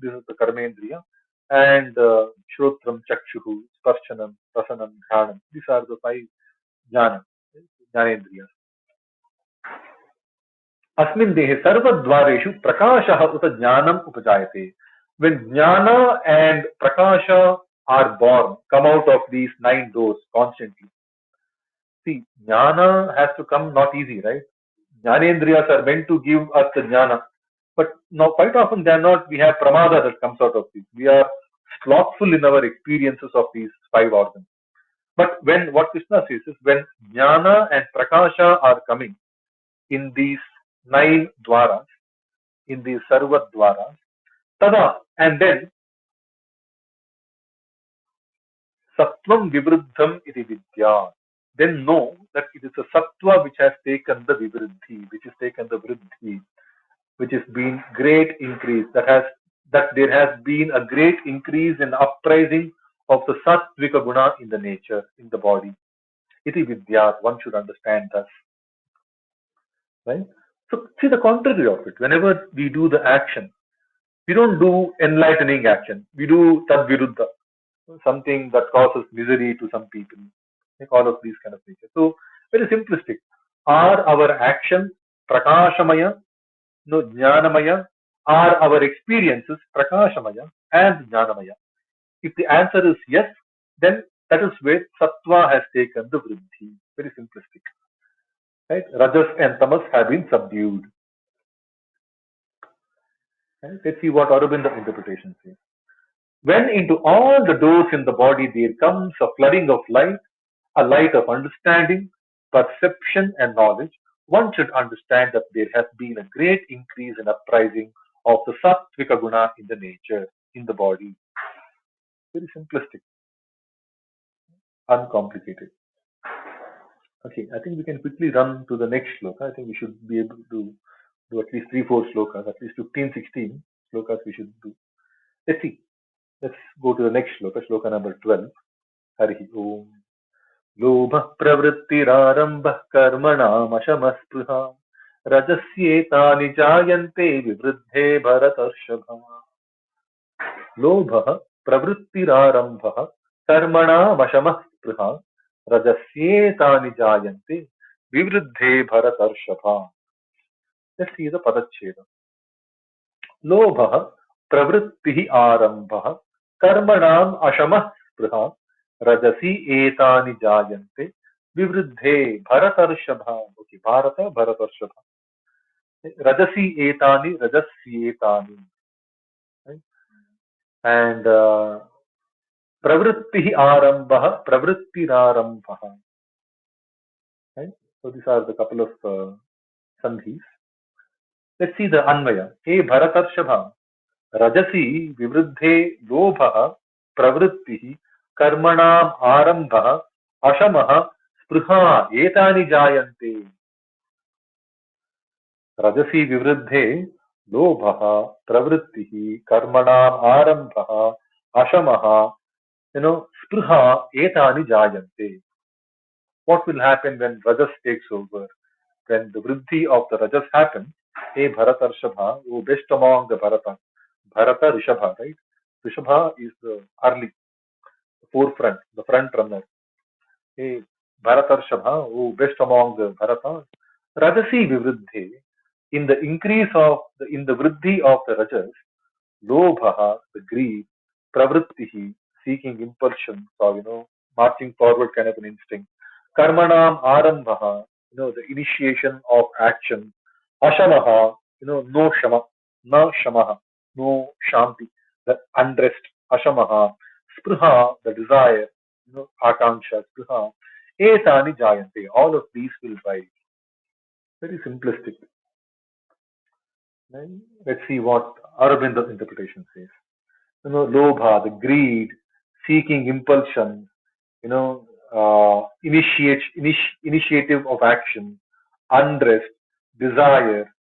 This is the Karmendriya. And Shrotram, Chakshuhu, Sparshanam, Rasanam, Dhyanam. These are the 5 Jnana, Jnanendriyas. Asmin dehe sarvadvareshu prakashaha uta jnanam upajayate. When jnana and prakasha are born, come out of these 9 doors constantly. See, jnana has to come not easy, right? Jnanendriyas are meant to give us the jnana. But now quite often they are not, we have pramada that comes out of these. We are slothful in our experiences of these 5 organs. But when, what Krishna says is, when jnana and prakasha are coming in these 9 dwaras, in the Sarva Dwaras, Tada, and then Sattvam Vivruddham iti Vidya. Then know that it is a Sattva which has taken the Vivruddhi, which has taken the Vriddhi, which has been great increase, that there has been a great increase in uprising of the Sattvika Guna in the nature, in the body. Iti Vidya, one should understand thus. Right? So see the contrary of it. Whenever we do the action, we don't do enlightening action. We do Tadviruddha, something that causes misery to some people, like all of these kind of things. So very simplistic. Are our actions prakashamaya, no jnanamaya? Are our experiences prakashamaya and jnanamaya? If the answer is yes, then that is where sattva has taken the vriddhi. Very simplistic. Right? Rajas and tamas have been subdued. Right? Let's see what Aurobindo interpretation says. When into all the doors in the body there comes a flooding of light, a light of understanding, perception, and knowledge, one should understand that there has been a great increase in uprising of the sattvika guna in the nature, in the body. Very simplistic, uncomplicated. Okay, I think we can quickly run to the next shloka. I think we should be able to do at least 3-4 slokas, at least 15, 16 slokas we should do. Let's see. Let's go to the next shloka, shloka number 12. Harihi Om. लोभः प्रवृत्तिरारम्भः कर्मणामशमस्पृहा रजस्येतानि जायन्ते विवृद्धे भरतर्षभ लोभः प्रवृत्तिरारम्भः कर्मणामशमः स्पृहा रजस्येतानि जायन्ते विवृद्धे भरतर्षभ. Let's see the padacheda. लोभः प्रवृत्तिः आरम्भः कर्मणाम् अशमः स्पृहा रजसी एतानि जायन्ते विवृद्धे भरतर्षभ. Okay, भारत भरतर्षभ. रजसी एतानि रजस्येतानि, right? And pravrittihi arambah pravrittirarambah, right? So these are the couple of sandhis. Let's see the anvaya. Hey Bharatarshava, rajasi vivruddhe lobha pravrittihi karmanam arambah ashamah spruha etani jayante. रजसी विवृद्धे लोभः प्रवृत्तिः कर्मणाम् आरम्भः अशमः, spruha etani jayante. What will happen when rajas takes over? When the vriddhi of the rajas happens, hey Bharata Rishabha, who best among the Bharata Rishabha, right? Rishabha is the early, the forefront, the front runner. Hey Bharata Rishabha, who best among the Bharata, Rajasi Vivriddhi, in the increase of in the vriddhi of the rajas, lobha, the greed, pravrittihi, seeking impulsion, or marching forward kind of an instinct. Karmanam arambha, the initiation of action. Ashamaha, no shama, na shamaha, no shanti, the unrest. Ashamaha, spruha, the desire, akanksha, spruha. Etani jayante, all of these will rise. Very simplistic. Right? Let's see what Aurobindo interpretation says. Lobha, the greed, seeking impulsion, initiative of action, unrest, desire,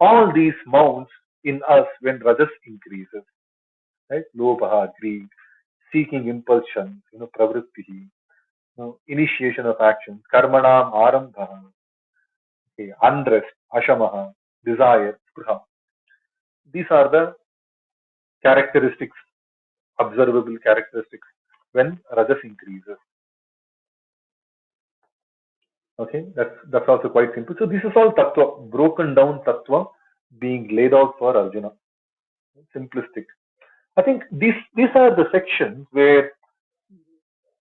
all these mounts in us when rajas increases, right? Lobha, greed, seeking impulsion, pravritti, initiation of action, karmanam arambha, okay, unrest, ashamaha, desire, spruha. These are the characteristics, observable characteristics when rajas increases. Okay, that's also quite simple. So this is all tattva, broken down tattva being laid out for Arjuna. Simplistic. I think these are the sections where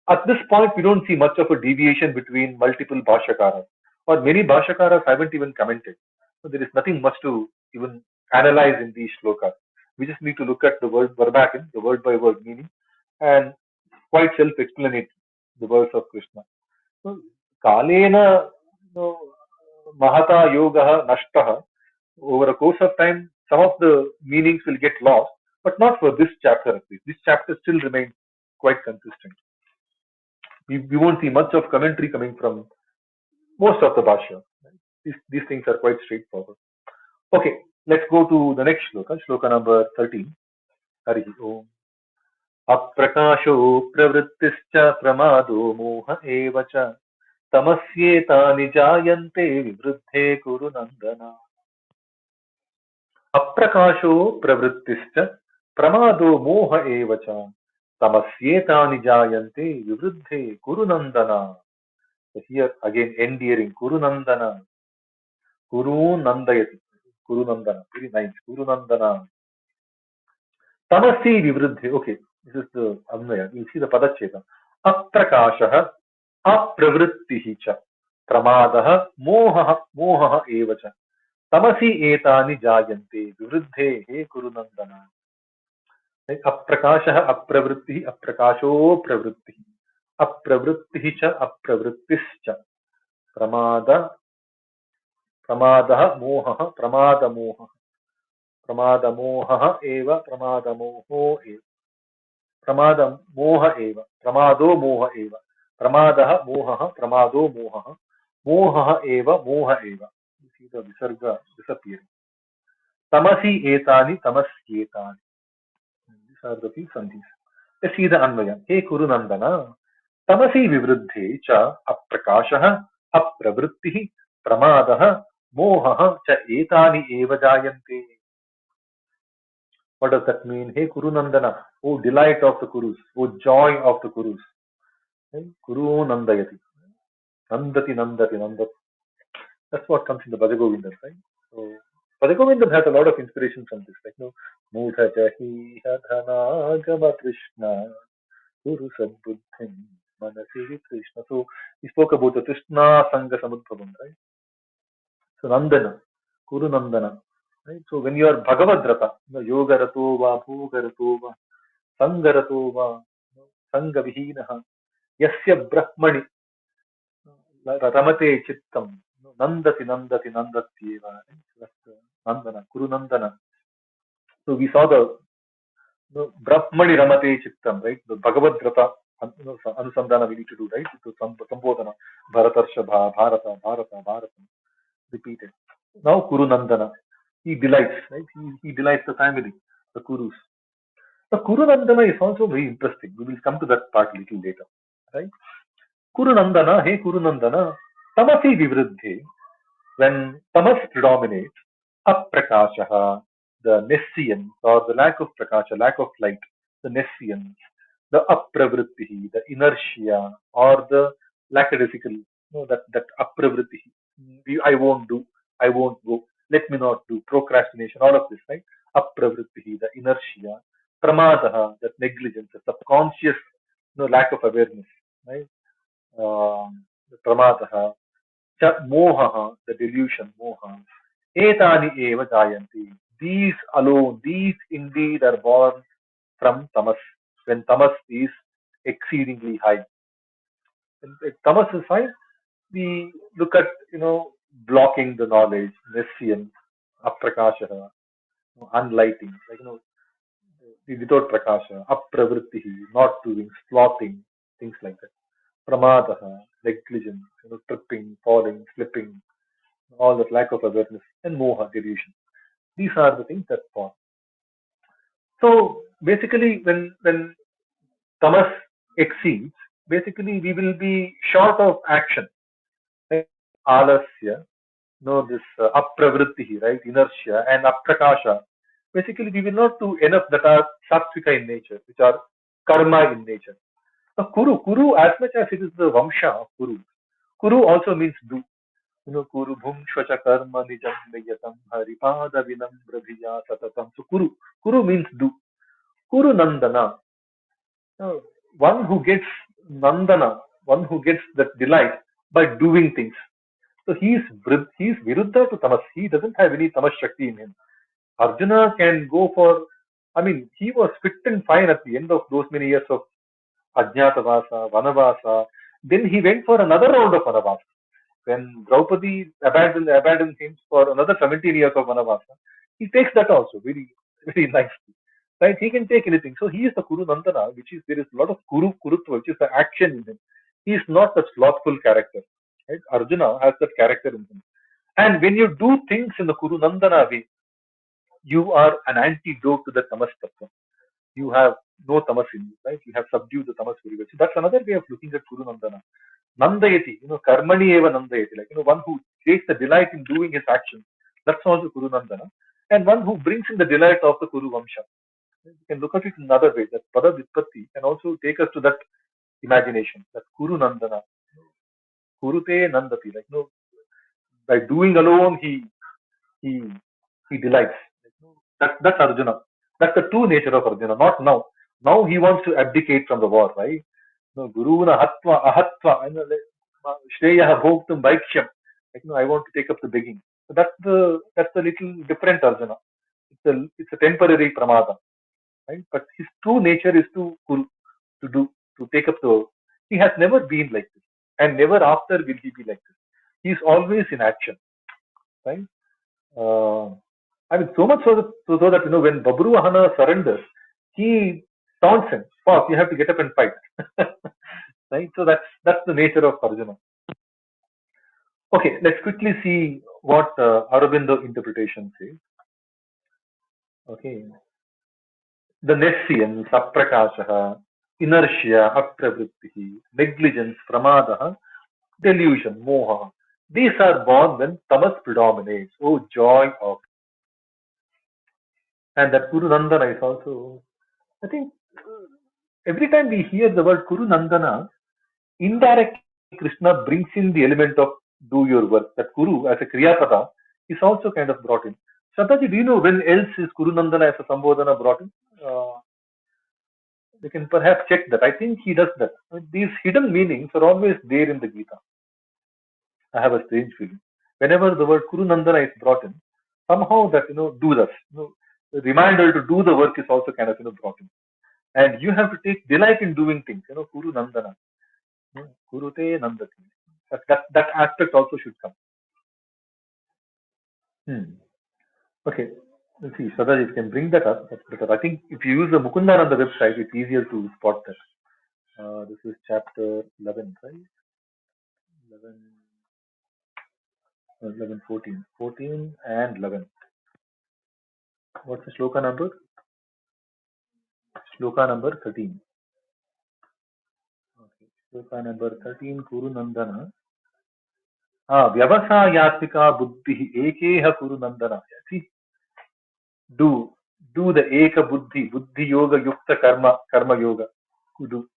at this point we don't see much of a deviation between multiple bhashakaras, or many bhashakaras haven't even commented. So there is nothing much to even analyze in these shlokas. We just need to look at the word verbatim, the word by word meaning, and quite self-explanatory, the words of Krishna. So, Kalena, Mahata Yoga Nashtaha, over a course of time, some of the meanings will get lost, but not for this chapter at least. This chapter still remains quite consistent. We won't see much of commentary coming from most of the Bhashya. These things are quite straightforward. Okay, let's go to the next shloka, shloka number 13. Hari Om. अप्रकाशो प्रवृत्तिश्च प्रमादो मोह एव च तमस्येतानि जायन्ते विवृद्धे कुरु नन्दन. अप्रकाशो प्रवृत्तिश्च प्रमादो मोह एव च तमस्येतानि जायन्ते विवृद्धे कुरु नन्दन. Here again endearing Kuru Nandana, Kuru Nandayati, Kuru Nandana, very nice, Kuru Nandana. Tamasi Vivruddhi, okay, this is the Anvaya, you see the Padacheta. Aprakashaha, Apravrittihi cha, Pramadaha, Mohaha evacha. Tamasi etani jayante, Vivruddhe he Kuru Nandana. Aprakashaha, Apravrittihi, Aprakasho Pravrittihi. Apravrittihi cha, Apravrittischa. Pramada, Pramadaha, Mohaha, Pramada Moha. Pramada Moha eva, Pramada Moho eva. Pramada Moha eva, Pramado Moha eva. Pramadaha Mohaha, Pramado Mohaha. Mohaha eva, Moha eva. You see the Visarga disappearing. Tamasi etani, tamasyetani. These are the few sandhis. Let's see the Anvaya. Hey Kuru Nandana. Tamasi Vivruddhe cha aprakashaha apravrittihi pramadaha Mohaha cha etani eva jayante. What does that mean? Hey Kuru Nandana, oh delight of the Kurus, oh joy of the Kurus. Hey, Kuru Nandayati. Nandati Nandati Nandati. That's what comes in the Bhagavad-Gita, right? So Bhagavad-Gita has a lot of inspiration from this, like Mudha Jahi Hadhana Gama Krishna Guru Sadbuddhim Manasi Krishna. So he spoke about the Krishna Sangha Samudbhavam, right? So Nandana, Kuru Nandana. Right? So when you are Bhagavad Rata, Yoga Ratova, Bhoga Ratova, Sangha Ratova, Sangha Vihinaha, Yasya Brahmani, Ramate Chittam, Nandati Nandati Nandatyeva. Right? So that's Nandana, Kuru Nandana. So we saw the Brahmani Ramate Chittam, right? The Bhagavad Gita, Anusandana we need to do, right? To Sambodhana, Bharatarshabha, Bharata, Bharata, Bharata, repeated. Now Kuru Nandana, he delights, right? He delights the family, the Kurus. The Kuru Nandana is also very interesting. We will come to that part a little later, right? Kuru Nandana, hey Kuru Nandana, Tamasi Vivruddhe, when tamas predominates, aprakashaha, the nescience or the lack of prakasha, lack of light, the nescience, the apravrittihi, the inertia or the lackadaisical, that apravrittihi. I won't do, I won't go, let me not do, procrastination, all of this, right? Apravrittihi, the inertia, pramadaha, that negligence, the subconscious, lack of awareness, right? Pramadaha, moha, the delusion, moha. Etani eva jayanti. These alone, these indeed are born from tamas. When tamas is exceedingly high. When tamas is high, we look at, blocking the knowledge, nescience, aprakasha, unlighting, like, without prakasha, apravrittihi, not doing, slothing, things like that. Pramadaha, negligence, tripping, falling, slipping, all that lack of awareness, and moha, delusion. These are the things that form. So basically, when tamas exceeds, basically we will be short of action. Right? Alasya, this apravritti, right? Inertia and aprakasha. Basically, we will not do enough that are sattvika in nature, which are karma in nature. Now, kuru, as much as it is the vamsha of kuru also means do. Kuru bhum shvacha karma nijam niyatam haripada vinamra bhiya satatam. So kuru means do. Kuru nandana, uh, one who gets nandana, one who gets that delight by doing things. So he's viruddha to tamas. He doesn't have any tamas shakti in him. Arjuna can go for, he was fit and fine at the end of those many years of Ajnatavasa, Vanavasa. Then he went for another round of Vanavasa. When Draupadi abandoned him for another 17 years of Vanavasa, he takes that also very, very nicely. Right? He can take anything. So he is the Kuru Nandana, which is, there is a lot of Kurutva, which is the action in him. He is not a slothful character. Right? Arjuna has that character in him. And when you do things in the Kuru Nandana way, you are an antidote to the tamas tattva. You have no tamas in you, right? You have subdued the tamas very well. So that's another way of looking at Kuru Nandana. Nandayati, karmani eva nandayati, like, one who takes the delight in doing his actions. That's also Kuru Nandana. And one who brings in the delight of the Kuru Vamsha. You can look at it in another way, that Pada Vippatti can also take us to that imagination, that Kuru Nandana. Kurute Nandati, like, by doing alone, he he delights. That's Arjuna. That's the true nature of Arjuna. Not now. Now he wants to abdicate from the war, right? No, Guruna Hatva Ahatva, Shreya Bhoktum Bhaikshyam. Like, I want to take up the begging. So that's the little different Arjuna. It's a temporary pramada, right? But his true nature is to to take up the. He has never been like this, and never after will he be like this. He is always in action, right? Uh, so much so that, when Babruwahana surrenders, he taunts him. Fuck, you have to get up and fight. Right? So that's the nature of Arjuna. Okay, let's quickly see what Aurobindo interpretation says. Okay, the nescience, aprakasha, inertia, apravrittihi, negligence, pramadaha, delusion, moha. These are born when tamas predominates. Oh, joy of. And that Kuru Nandana is also, I think, every time we hear the word Kuru Nandana, indirectly Krishna brings in the element of do your work. That Kuru as a Kriya Pada is also kind of brought in. Shataji, do you know when else is Kuru Nandana as a Sambodhana brought in? We can perhaps check that. I think he does that. I mean, these hidden meanings are always there in the Gita. I have a strange feeling. Whenever the word Kuru Nandana is brought in, somehow that do this. The reminder to do the work is also kind of brought in. And you have to take delight in doing things. Kuru Nandana. Kurute Nandati. That aspect also should come. Hmm. Okay. Let's see. Sadaj, if you can bring that up, that's better. I think if you use the Mukundar on the website, it's easier to spot that. This is chapter 11, right? 11, 11, 14. 14 and 11. What's the shloka number? Shloka number 13. Okay. Shloka number 13, Kuru Nandana. Vyavasayatmika buddhi ekeha Kuru Nandana. See, do the eka buddhi yoga yukta karma yoga. Do.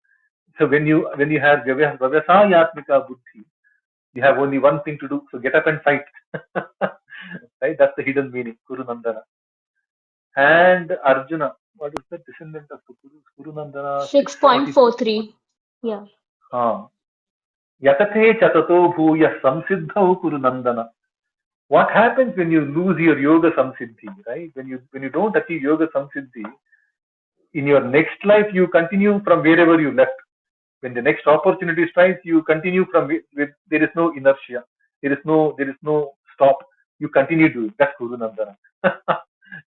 So when you have vyavasayatmika buddhi, you have only one thing to do. So get up and fight. Right? That's the hidden meaning, Kuru Nandana. And Arjuna, what is the descendant of Kuru Nandana? 643. 6.43. Yeah. Yatate chatato bhuya samsiddhau Kuru Nandana. What happens when you lose your yoga samsiddhi, right? When you don't achieve yoga samsiddhi, in your next life you continue from wherever you left. When the next opportunity strikes, you continue from with there is no inertia, there is no stop. You continue doing. That's Kuru Nandana.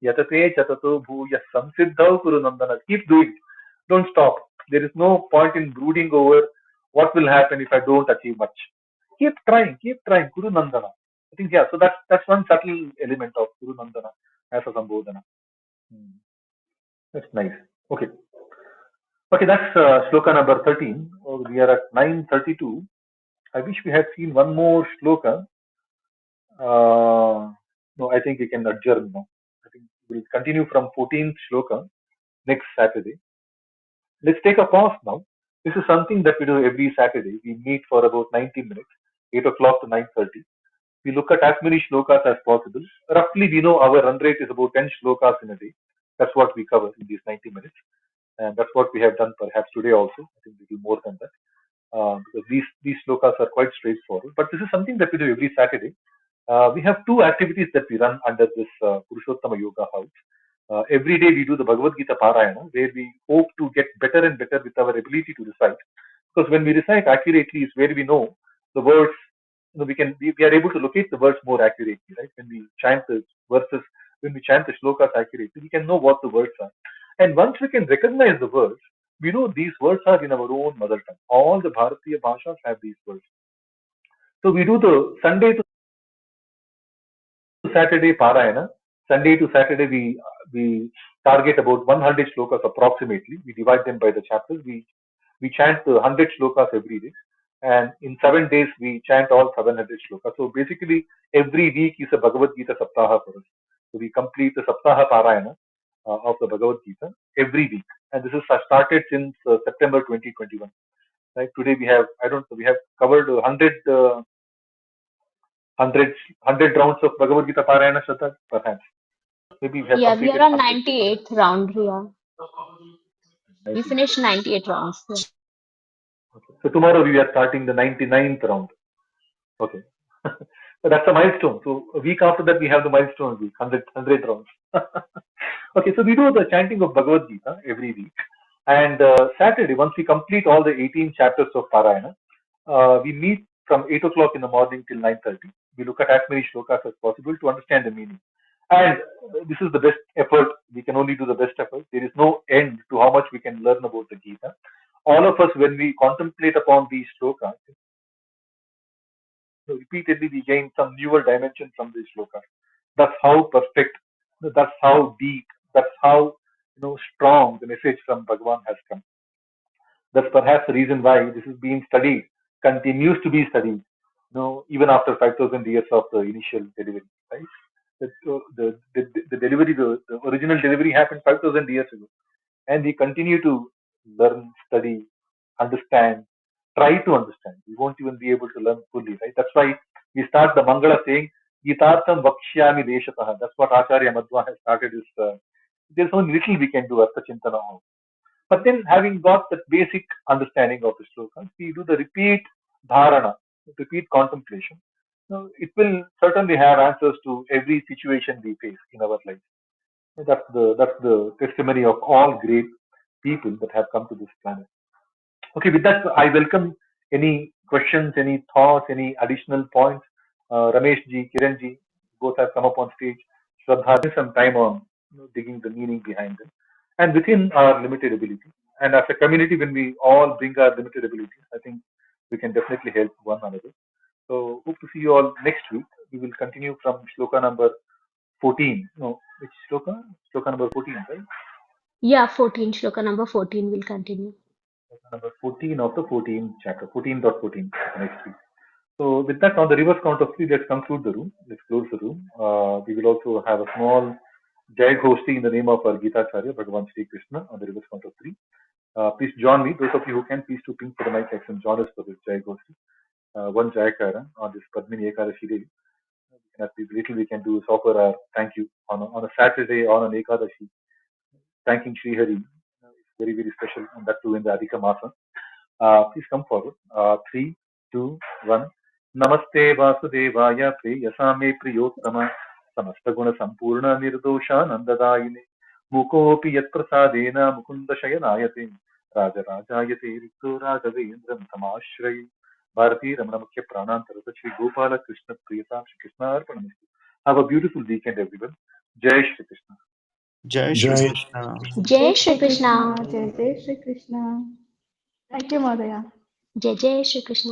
Yatate chatato bhuya samsiddhau Kuru Nandana. Keep doing. Don't stop. There is no point in brooding over what will happen if I don't achieve much. Keep trying. Kuru Nandana. I think yeah. So that's one subtle element of Kuru Nandana as a Sambodhana. Hmm. That's nice. Okay. Okay, that's shloka number 13. Oh, we are at 932. I wish we had seen one more shloka. No, I think we can adjourn now. I think we'll continue from 14th shloka next Saturday. Let's take a pause now. This is something that we do every Saturday. We meet for about 90 minutes, 8 o'clock to 9:30. We look at as many shlokas as possible. Roughly, we know our run rate is about 10 shlokas in a day. That's what we cover in these 90 minutes. And that's what we have done perhaps today also. I think a little more than that. Because these shlokas are quite straightforward. But this is something that we do every Saturday. We have two activities that we run under this Purushottama Yoga House. Every day we do the Bhagavad-Gita Parayana, where we hope to get better and better with our ability to recite. Because when we recite accurately is where we know the words, we are able to locate the words more accurately, right? When we chant the verses, when we chant the shlokas accurately, we can know what the words are. And once we can recognize the words, we know these words are in our own mother tongue. All the Bharatiya Bhashas have these words. So we do the Sunday to Saturday Parayana. Sunday to Saturday we target about 100 shlokas approximately. We divide them by the chapters. We chant the 100 shlokas every day. And in 7 days we chant all 700 shlokas. So basically every week is a Bhagavad-Gita Saptaha for us. So we complete the Saptaha Parayana of the Bhagavad-Gita every week. And this is started since September 2021. Right? Today we have, I don't know, we have covered 100 rounds of Bhagavad-Gita Parayana, Shraddha, perhaps. Maybe we have Yeah, we completed are on 100. 98th round here. I We see. finished 98 rounds. Yeah. Okay. So tomorrow we are starting the 99th round. Okay. So that's a milestone. So a week after that we have the milestone week, 100 rounds. Okay, so we do the chanting of Bhagavad Gita every week. And Saturday, once we complete all the 18 chapters of Parayana, we meet from 8 o'clock in the morning till 9:30. We look at as many shlokas as possible to understand the meaning. And this is the best effort. We can only do the best effort. There is no end to how much we can learn about the Gita. All of us, when we contemplate upon these shlokas, repeatedly we gain some newer dimension from these shlokas. That's how perfect, that's how deep, that's how strong the message from Bhagavan has come. That's perhaps the reason why this is being studied, continues to be studied Even after 5,000 years of the initial delivery, right? The delivery, the original delivery happened 5,000 years ago, and we continue to learn, study, understand, try to understand. We won't even be able to learn fully, right? That's why we start the Mangala saying, Gitartham Vakshyami Deshataha. That's what Acharya Madhva has started his. There's only little we can do Artha Chintana. But then, having got that basic understanding of the slokas, we do the repeat dharana, repeat contemplation. Now, it will certainly have answers to every situation we face in our life. That's the testimony of all great people that have come to this planet. Okay, with that, I welcome any questions, any thoughts, any additional points. Ramesh ji, Kiran ji, both have come up on stage. Shraddha, some time on digging the meaning behind them, and within our limited ability. And as a community, when we all bring our limited abilities, I think we can definitely help one another. So, hope to see you all next week. We will continue from shloka number 14. No, which shloka? Shloka number 14, right? Yeah, 14. Shloka number 14 will continue. Shloka number 14 of the 14th chapter, 14.14, next week. So with that, on the reverse count of three, let's conclude the room. Let's close the room. We will also have a small Jai Ghosti in the name of our Gita Acharya, Bhagavan Sri Krishna, on the reverse count of three. Please join me. Those of you who can, please to ping for the mic action. Join us for this Jai Ghosti. One Jayakara on this Padmini Ekadashi day. The little we can do is offer our thank you on a Saturday, on an Ekadashi. Thanking Sri Hari. It's very, very special, and that too in the Adhika Masa. Please come forward. 3, 2, 1. Namaste Vasudevaya Preyasame Priyottama Samastaguna Sampurna Nirdosha Nandadayine Mukopi Yat Prasadena Mukunda Shayanayate Raja Rajayate Rikto Raghavendram Samashrayi Bharati Ramana Mukhya Pranantara Shri Gopala Krishna Priyata Shri Krishna Arpanamistu. Have a beautiful weekend, everyone. Jai Shri Krishna. Jai Shri Jai Krishna. Jai Shri Krishna. Jai Jai Shri Krishna. Thank you, Madhya. Jai Jai Shri Krishna.